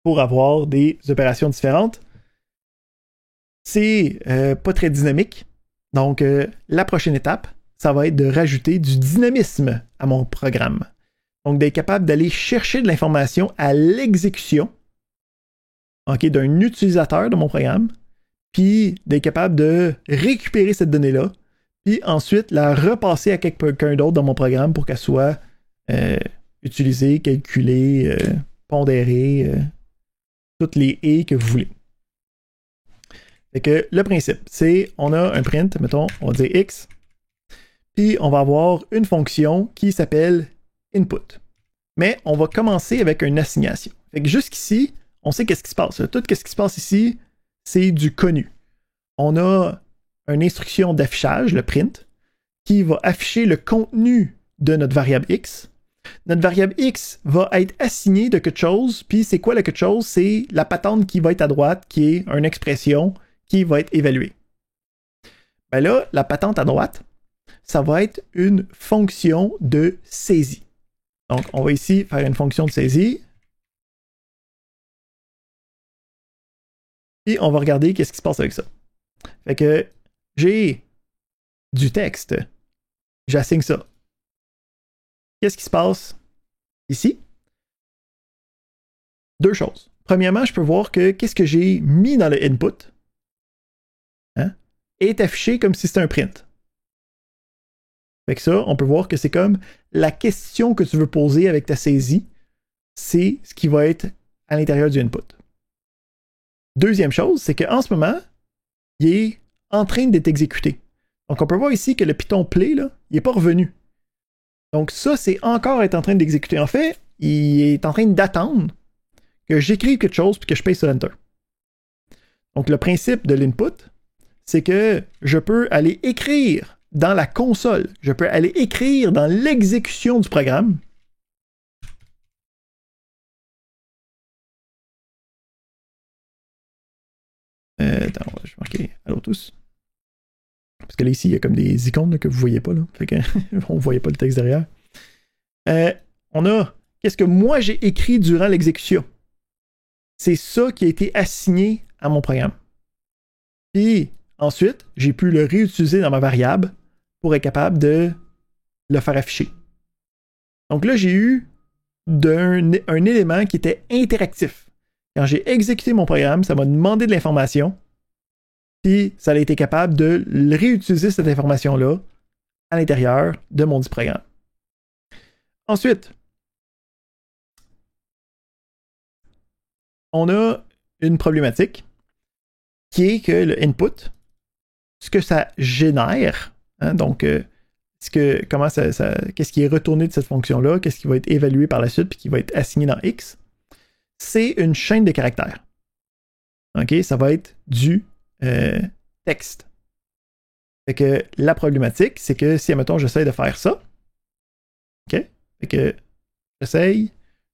pour avoir des opérations différentes. C'est pas très dynamique. Donc, la prochaine étape, ça va être de rajouter du dynamisme à mon programme. Donc, d'être capable d'aller chercher de l'information à l'exécution d'un utilisateur de mon programme, puis d'être capable de récupérer cette donnée-là, puis ensuite la repasser à quelqu'un d'autre dans mon programme pour qu'elle soit utilisée, calculée, pondérée, toutes les « et » que vous voulez. Fait que le principe, c'est on a un print, mettons, on va dire x, puis on va avoir une fonction qui s'appelle input. Mais on va commencer avec une assignation. Fait que jusqu'ici, on sait qu'est-ce qui se passe. Tout ce qui se passe ici, c'est du connu. On a une instruction d'affichage, le print, qui va afficher le contenu de notre variable x. Notre variable x va être assignée de quelque chose, puis c'est quoi le quelque chose? C'est la patente qui va être à droite, qui est une expression qui va être évaluée. Ben là, la patente à droite, ça va être une fonction de saisie. Donc, on va ici faire une fonction de saisie. Et on va regarder qu'est-ce qui se passe avec ça. Fait que j'ai du texte. J'assigne ça. Qu'est-ce qui se passe ici? Deux choses. Premièrement, je peux voir que qu'est-ce que j'ai mis dans le input est affiché comme si c'était un print. Fait que ça, on peut voir que c'est comme la question que tu veux poser avec ta saisie, c'est ce qui va être à l'intérieur du input. Deuxième chose, c'est qu'en ce moment, il est en train d'être exécuté. Donc on peut voir ici que le Python play, là, il n'est pas revenu. Donc ça, c'est encore être en train d'exécuter. En fait, il est en train d'attendre que j'écrive quelque chose puis que je paye sur Enter. Donc, le principe de l'input, c'est que je peux aller écrire dans la console, je peux aller écrire dans l'exécution du programme. Attends, je vais marquer allô tous. Parce que là, ici, il y a comme des icônes là, que vous ne voyez pas. Là. Fait que on ne voyait pas le texte derrière. On a qu'est-ce que moi j'ai écrit durant l'exécution. C'est ça qui a été assigné à mon programme. Puis ensuite, j'ai pu le réutiliser dans ma variable pour être capable de le faire afficher. Donc là, j'ai eu un élément qui était interactif. Quand j'ai exécuté mon programme, ça m'a demandé de l'information, puis ça a été capable de réutiliser cette information-là à l'intérieur de mon dit programme. Ensuite, on a une problématique qui est que le input, ce que ça génère, hein, donc qu'est-ce qui est retourné de cette fonction-là, qu'est-ce qui va être évalué par la suite puis qui va être assigné dans X, c'est une chaîne de caractères. OK? Ça va être du texte. Fait que la problématique, c'est que si, admettons, j'essaie de faire ça, OK? Fait que j'essaye,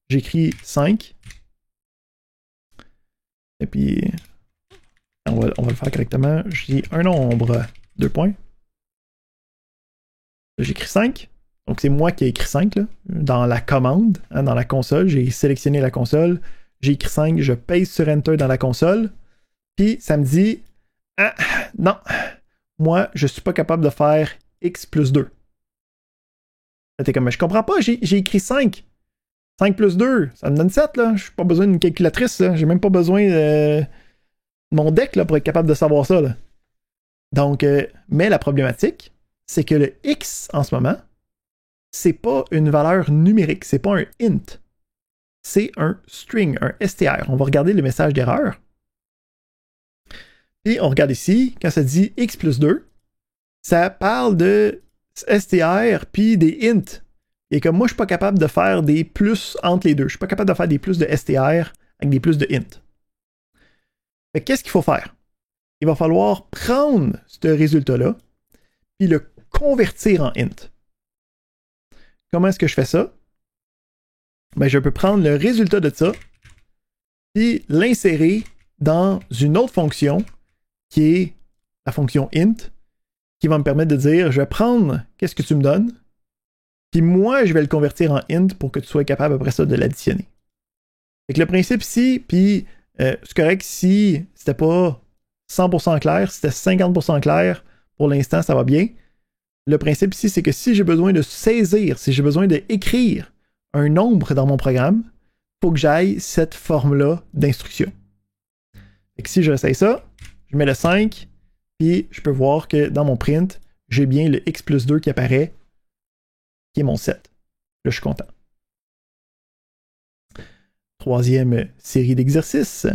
j'écris 5, et puis on va le faire correctement. Je dis un nombre, 2 points. J'écris 5. Donc c'est moi qui ai écrit 5 là, dans la commande, hein, dans la console. J'ai sélectionné la console, j'ai écrit 5, je pèse sur Enter dans la console, puis ça me dit ah, non, moi je suis pas capable de faire X plus 2. T'es comme, je comprends pas, j'ai écrit 5. 5 plus 2, ça me donne 7, là. Je n'ai pas besoin d'une calculatrice, là. J'ai même pas besoin de mon deck là, pour être capable de savoir ça. Là. Donc, mais la problématique, c'est que le X en ce moment, c'est pas une valeur numérique, c'est pas un int. C'est un string, un str. On va regarder le message d'erreur. Puis on regarde ici, quand ça dit X plus 2, ça parle de str puis des int. Et comme moi, je suis pas capable de faire des plus entre les deux. Je suis pas capable de faire des plus de str avec des plus de int. Fait qu'est-ce qu'il faut faire? Il va falloir prendre ce résultat-là puis le convertir en int. Comment est-ce que je fais ça? Ben, je peux prendre le résultat de ça puis l'insérer dans une autre fonction qui est la fonction int qui va me permettre de dire je vais prendre qu'est-ce que tu me donnes puis moi je vais le convertir en int pour que tu sois capable après ça de l'additionner. Fait que le principe ici, puis c'est correct si c'était pas 100% clair, si c'était 50% clair, pour l'instant ça va bien. Le principe ici, c'est que si j'ai besoin de saisir, si j'ai besoin d'écrire un nombre dans mon programme, il faut que j'aille cette forme-là d'instruction. Fait que si j'essaye ça, je mets le 5, puis je peux voir que dans mon print, j'ai bien le x plus 2 qui apparaît, qui est mon 7. Là, je suis content. Troisième série d'exercices.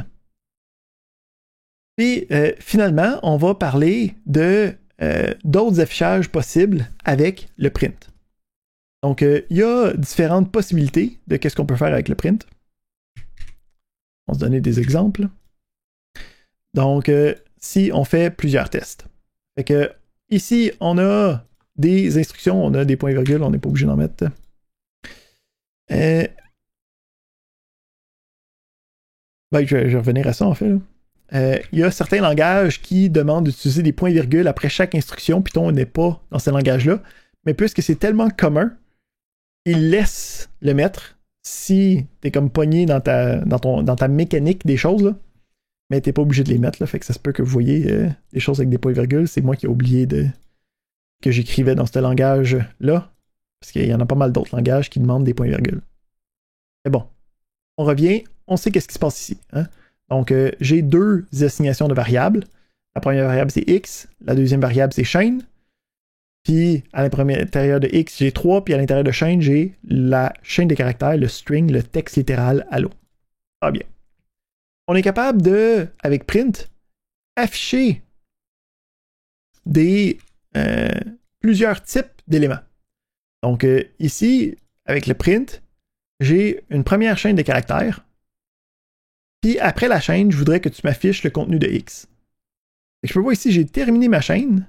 Puis finalement, on va parler de d'autres affichages possibles avec le print. Donc, il y a différentes possibilités de qu'est-ce qu'on peut faire avec le print. On va se donner des exemples. Donc, si on fait plusieurs tests. Fait que ici, on a des instructions, on a des points-virgules, on n'est pas obligé d'en mettre. Ben, je vais revenir à ça en fait. Il y a certains langages qui demandent d'utiliser des points-virgules après chaque instruction. Python n'est pas dans ce langage-là. Mais puisque c'est tellement commun, il laisse le mettre si tu es comme pogné dans ta mécanique des choses. Là. Mais tu n'es pas obligé de les mettre. Là, fait que ça se peut que vous voyez des choses avec des points-virgules. C'est moi qui ai oublié que j'écrivais dans ce langage-là. Parce qu'il y en a pas mal d'autres langages qui demandent des points-virgules. Mais bon, on revient. On sait qu'est-ce qui se passe ici. Hein? Donc, j'ai deux assignations de variables. La première variable, c'est x. La deuxième variable, c'est chaîne. Puis, à l'intérieur de x, j'ai 3. Puis, à l'intérieur de chaîne, j'ai la chaîne des caractères, le string, le texte littéral, allô. Ah bien. On est capable de, avec print, afficher plusieurs types d'éléments. Donc, ici, avec le print, j'ai une première chaîne de caractères Puis après la chaîne, je voudrais que tu m'affiches le contenu de X. Et je peux voir ici, j'ai terminé ma chaîne.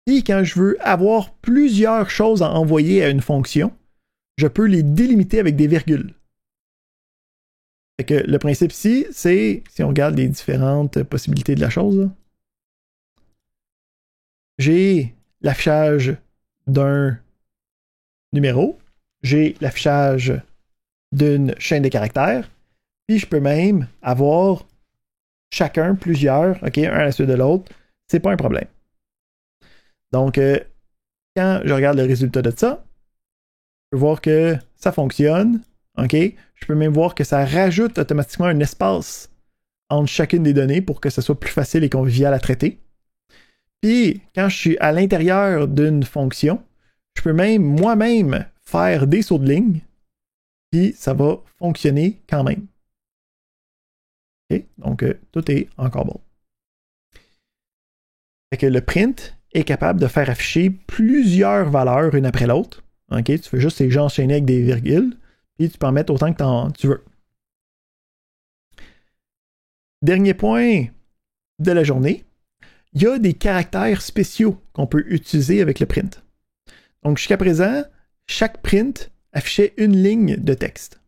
Puis quand je veux avoir plusieurs choses à envoyer à une fonction, je peux les délimiter avec des virgules. Fait que le principe ici, c'est, si on regarde les différentes possibilités de la chose, j'ai l'affichage d'un numéro, j'ai l'affichage d'une chaîne de caractères, puis je peux même avoir chacun, plusieurs, ok, un à la suite de l'autre, c'est pas un problème. Donc, quand je regarde le résultat de ça, je peux voir que ça fonctionne, ok, je peux même voir que ça rajoute automatiquement un espace entre chacune des données pour que ce soit plus facile et convivial à traiter. Puis, quand je suis à l'intérieur d'une fonction, je peux même moi-même faire des sauts de ligne, puis ça va fonctionner quand même. Okay? Donc, tout est encore bon. Fait que le print est capable de faire afficher plusieurs valeurs une après l'autre. Okay? Tu fais juste ces gens enchaîner avec des virgules, puis tu peux en mettre autant que tu veux. Dernier point de la journée, il y a des caractères spéciaux qu'on peut utiliser avec le print. Donc, jusqu'à présent, chaque print affichait une ligne de texte.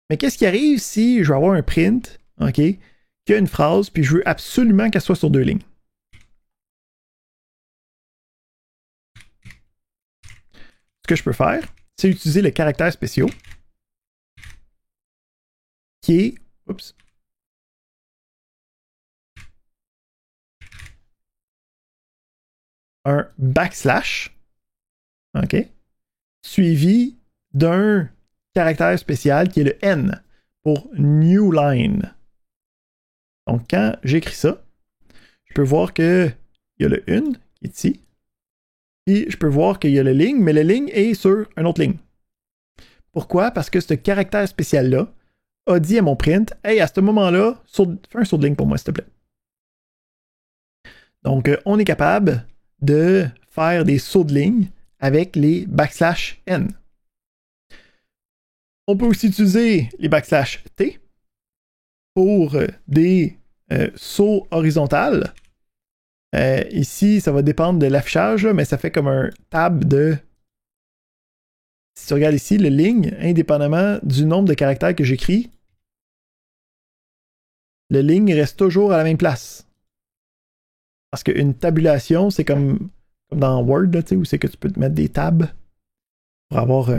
Mais qu'est-ce qui arrive si je veux avoir un print, ok, qui a une phrase, puis je veux absolument qu'elle soit sur 2 lignes? Ce que je peux faire, c'est utiliser le caractère spéciaux, qui est, un backslash, ok, suivi d'un caractère spécial qui est le N pour New Line. Donc, quand j'écris ça, je peux voir qu'il y a le une qui est ici, puis je peux voir qu'il y a le ligne, mais le ligne est sur une autre ligne. Pourquoi? Parce que ce caractère spécial-là a dit à mon print, hey, à ce moment-là, fais un saut de ligne pour moi, s'il te plaît. Donc, on est capable de faire des sauts de ligne avec les backslash N. On peut aussi utiliser les backslash T pour des sauts horizontales. Ici, ça va dépendre de l'affichage, mais ça fait comme un tab de... Si tu regardes ici, le ligne, indépendamment du nombre de caractères que j'écris, le ligne reste toujours à la même place. Parce qu'une tabulation, c'est comme dans Word, là, où c'est que tu peux te mettre des tabs pour avoir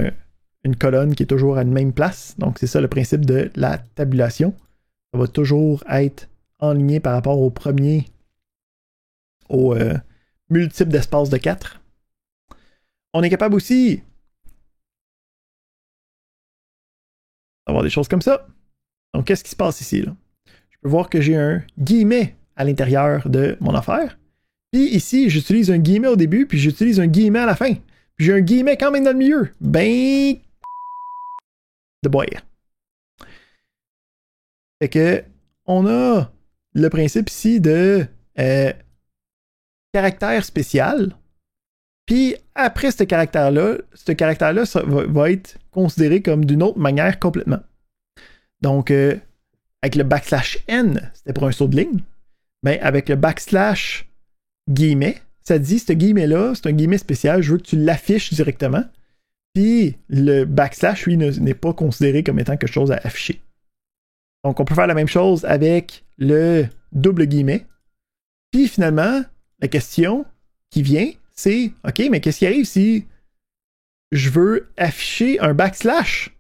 une colonne qui est toujours à la même place. Donc, c'est ça le principe de la tabulation. Ça va toujours être enligné par rapport au premier, au multiple d'espace de 4. On est capable aussi d'avoir des choses comme ça. Donc, qu'est-ce qui se passe ici, là? Je peux voir que j'ai un guillemet à l'intérieur de mon affaire. Puis ici, j'utilise un guillemet au début, puis j'utilise un guillemet à la fin. Puis j'ai un guillemet quand même dans le milieu. Ben... de boire. Fait que, on a le principe ici de caractère spécial. Puis après ce caractère-là va être considéré comme d'une autre manière complètement. Donc, avec le backslash N, c'était pour un saut de ligne. Mais avec le backslash guillemet, ça dit, ce guillemet-là, c'est un guillemet spécial, je veux que tu l'affiches directement. Puis le backslash, lui, n'est pas considéré comme étant quelque chose à afficher. Donc, on peut faire la même chose avec le double guillemet. Puis finalement, la question qui vient, c'est, OK, mais qu'est-ce qui arrive si je veux afficher un backslash?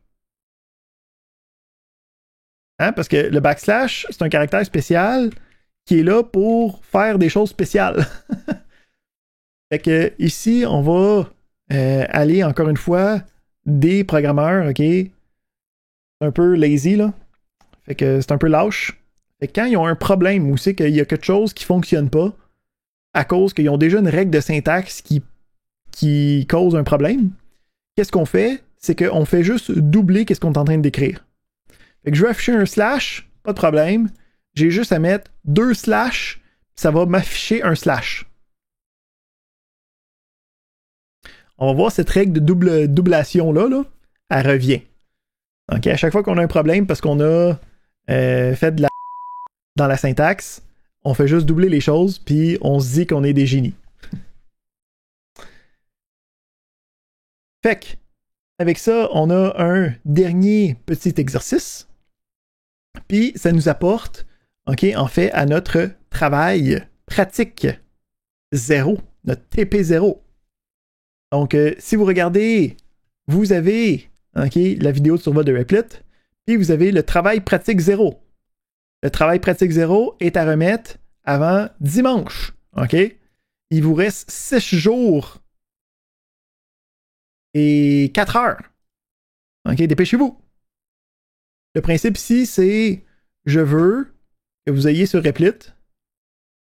Hein? Parce que le backslash, c'est un caractère spécial qui est là pour faire des choses spéciales. Fait que ici, on va aller encore une fois des programmeurs, OK? Un peu lazy, là. Fait que c'est un peu lâche. Fait que quand ils ont un problème ou c'est qu'il y a quelque chose qui fonctionne pas à cause qu'ils ont déjà une règle de syntaxe qui cause un problème, qu'est-ce qu'on fait? C'est qu'on fait juste doubler qu'est-ce qu'on est en train de décrire. Fait que je veux afficher un slash, pas de problème. J'ai juste à mettre 2 slash, ça va m'afficher un slash. On va voir cette règle de doublation-là, là, elle revient. Okay? À chaque fois qu'on a un problème parce qu'on a fait de la dans la syntaxe, on fait juste doubler les choses, puis on se dit qu'on est des génies. Fait que, avec ça, on a un dernier petit exercice, puis ça nous apporte, en fait, à notre travail pratique 0, notre TP0. Donc, si vous regardez, vous avez la vidéo de survol de Replit, puis vous avez le travail pratique 0. Le travail pratique 0 est à remettre avant dimanche. Il vous reste 6 jours et 4 heures. Dépêchez-vous. Le principe ici, c'est je veux que vous ayez sur Replit,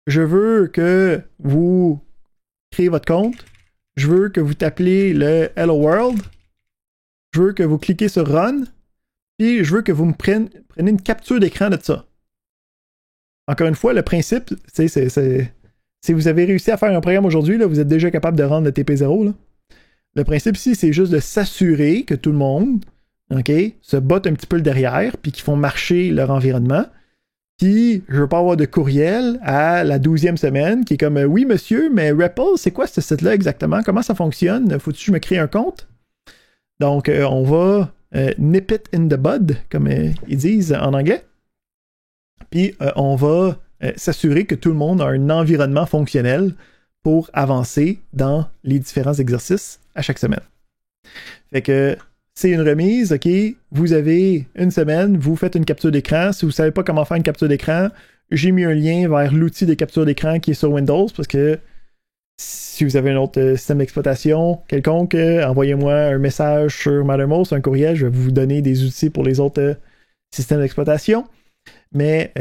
je veux que vous créez votre compte, je veux que vous t'appelez le Hello World, je veux que vous cliquez sur Run, puis je veux que vous me prenez une capture d'écran de ça. Encore une fois, le principe, si vous avez réussi à faire un programme aujourd'hui, là, vous êtes déjà capable de rendre le TP0. Là. Le principe ici, c'est juste de s'assurer que tout le monde se botte un petit peu le derrière, puis qu'ils font marcher leur environnement. Puis, je veux pas avoir de courriel à la 12e semaine qui est comme oui, monsieur, mais REPL, c'est quoi ce site-là exactement? Comment ça fonctionne? Faut-tu que je me crée un compte? Donc, on va nip it in the bud, comme ils disent en anglais. Puis, on va s'assurer que tout le monde a un environnement fonctionnel pour avancer dans les différents exercices à chaque semaine. Fait que c'est une remise, vous avez une semaine, vous faites une capture d'écran. Si vous ne savez pas comment faire une capture d'écran, j'ai mis un lien vers l'outil de capture d'écran qui est sur Windows, parce que si vous avez un autre système d'exploitation quelconque, envoyez-moi un message sur Mattermost, un courriel, je vais vous donner des outils pour les autres systèmes d'exploitation. Mais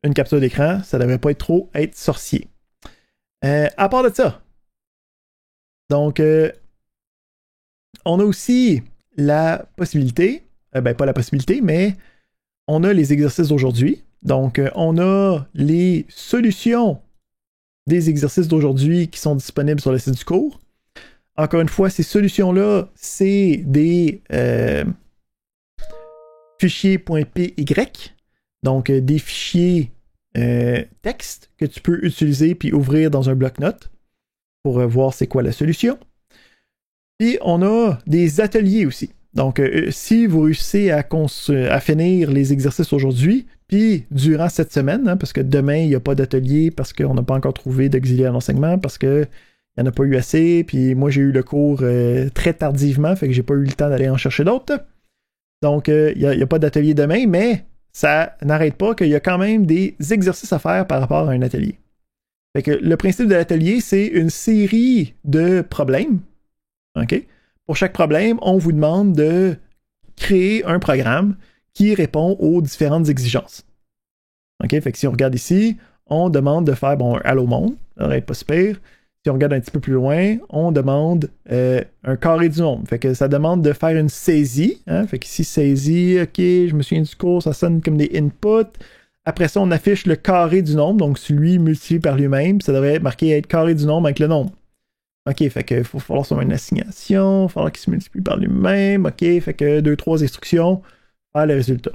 une capture d'écran, ça ne devrait pas être sorcier. À part de ça, donc, on a aussi la possibilité, pas la possibilité, mais on a les exercices d'aujourd'hui. Donc, on a les solutions des exercices d'aujourd'hui qui sont disponibles sur le site du cours. Encore une fois, ces solutions-là, c'est des fichiers .py, donc des fichiers texte que tu peux utiliser puis ouvrir dans un bloc-notes pour voir c'est quoi la solution. Puis on a des ateliers aussi. Donc, si vous réussissez à finir les exercices aujourd'hui, puis durant cette semaine, parce que demain, il n'y a pas d'atelier, parce qu'on n'a pas encore trouvé d'auxiliaire d'enseignement, parce qu'il n'y en a pas eu assez, puis moi, j'ai eu le cours très tardivement, fait que j'ai pas eu le temps d'aller en chercher d'autres. Donc, il n'y a pas d'atelier demain, mais ça n'arrête pas qu'il y a quand même des exercices à faire par rapport à un atelier. Fait que le principe de l'atelier, c'est une série de problèmes. Pour chaque problème, on vous demande de créer un programme qui répond aux différentes exigences. Fait que si on regarde ici, on demande de faire un Hello Monde, ça n'aurait pas super. Si on regarde un petit peu plus loin, on demande un carré du nombre. Fait que ça demande de faire une saisie. Fait que ici, saisie, je me souviens du cours, ça sonne comme des inputs. Après ça, on affiche le carré du nombre, donc celui multiplié par lui-même. Ça devrait être marqué être carré du nombre avec le nombre. Fait que il va falloir sur une assignation, il va falloir qu'il se multiplie par lui-même. Fait que 2-3 instructions, faire le résultat.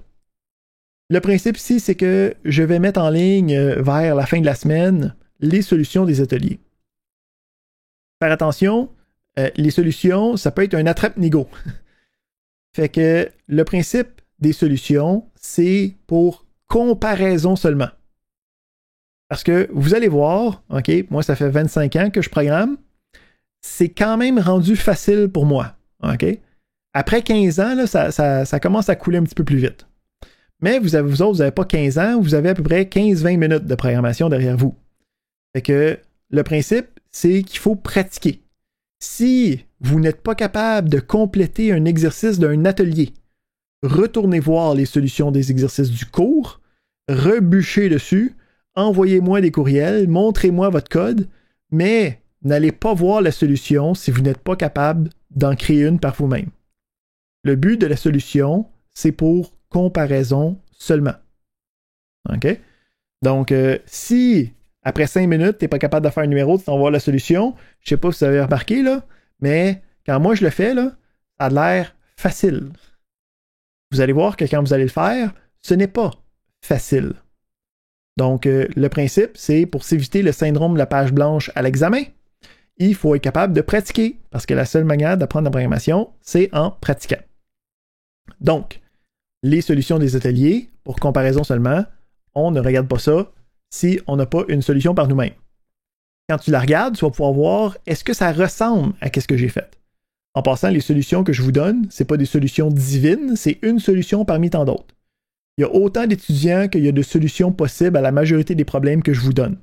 Le principe ici, c'est que je vais mettre en ligne vers la fin de la semaine les solutions des ateliers. Faire attention, les solutions, ça peut être un attrape-nigo. Fait que le principe des solutions, c'est pour comparaison seulement. Parce que vous allez voir, moi ça fait 25 ans que je programme, c'est quand même rendu facile pour moi. Après 15 ans, là, ça commence à couler un petit peu plus vite. Mais vous autres, vous n'avez pas 15 ans, vous avez à peu près 15-20 minutes de programmation derrière vous. Fait que le principe, c'est qu'il faut pratiquer. Si vous n'êtes pas capable de compléter un exercice d'un atelier, retournez voir les solutions des exercices du cours, rebûchez dessus, envoyez-moi des courriels, montrez-moi votre code, mais n'allez pas voir la solution si vous n'êtes pas capable d'en créer une par vous-même. Le but de la solution, c'est pour comparaison seulement. Donc, si après 5 minutes, tu n'es pas capable de faire un numéro, de t'envoyer la solution, je sais pas si vous avez remarqué, là, mais quand moi je le fais, là, ça a l'air facile. vous allez voir que quand vous allez le faire, ce n'est pas facile. Donc, le principe, c'est pour s'éviter le syndrome de la page blanche à l'examen, il faut être capable de pratiquer, parce que la seule manière d'apprendre la programmation, c'est en pratiquant. Donc, les solutions des ateliers, pour comparaison seulement, on ne regarde pas ça si on n'a pas une solution par nous-mêmes. Quand tu la regardes, tu vas pouvoir voir est-ce que ça ressemble à ce que j'ai fait. En passant, les solutions que je vous donne, ce n'est pas des solutions divines, c'est une solution parmi tant d'autres. Il y a autant d'étudiants qu'il y a de solutions possibles à la majorité des problèmes que je vous donne.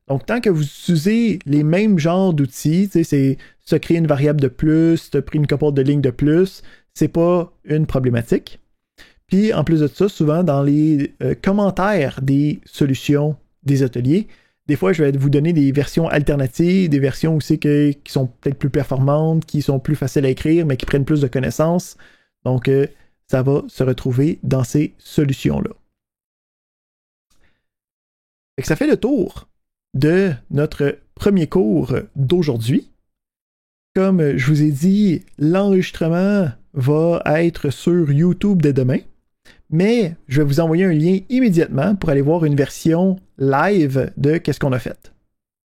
Donc, tant que vous utilisez les mêmes genres d'outils, c'est se créer une variable de plus, te pris une couple de lignes de plus, c'est pas une problématique. Puis, en plus de ça, souvent dans les commentaires des solutions des ateliers, des fois, je vais vous donner des versions alternatives, des versions aussi qui sont peut-être plus performantes, qui sont plus faciles à écrire, mais qui prennent plus de connaissances. Donc, ça va se retrouver dans ces solutions-là. Ça fait le tour de notre premier cours d'aujourd'hui. Comme je vous ai dit, l'enregistrement va être sur YouTube dès demain, mais je vais vous envoyer un lien immédiatement pour aller voir une version live de qu'est-ce qu'on a fait.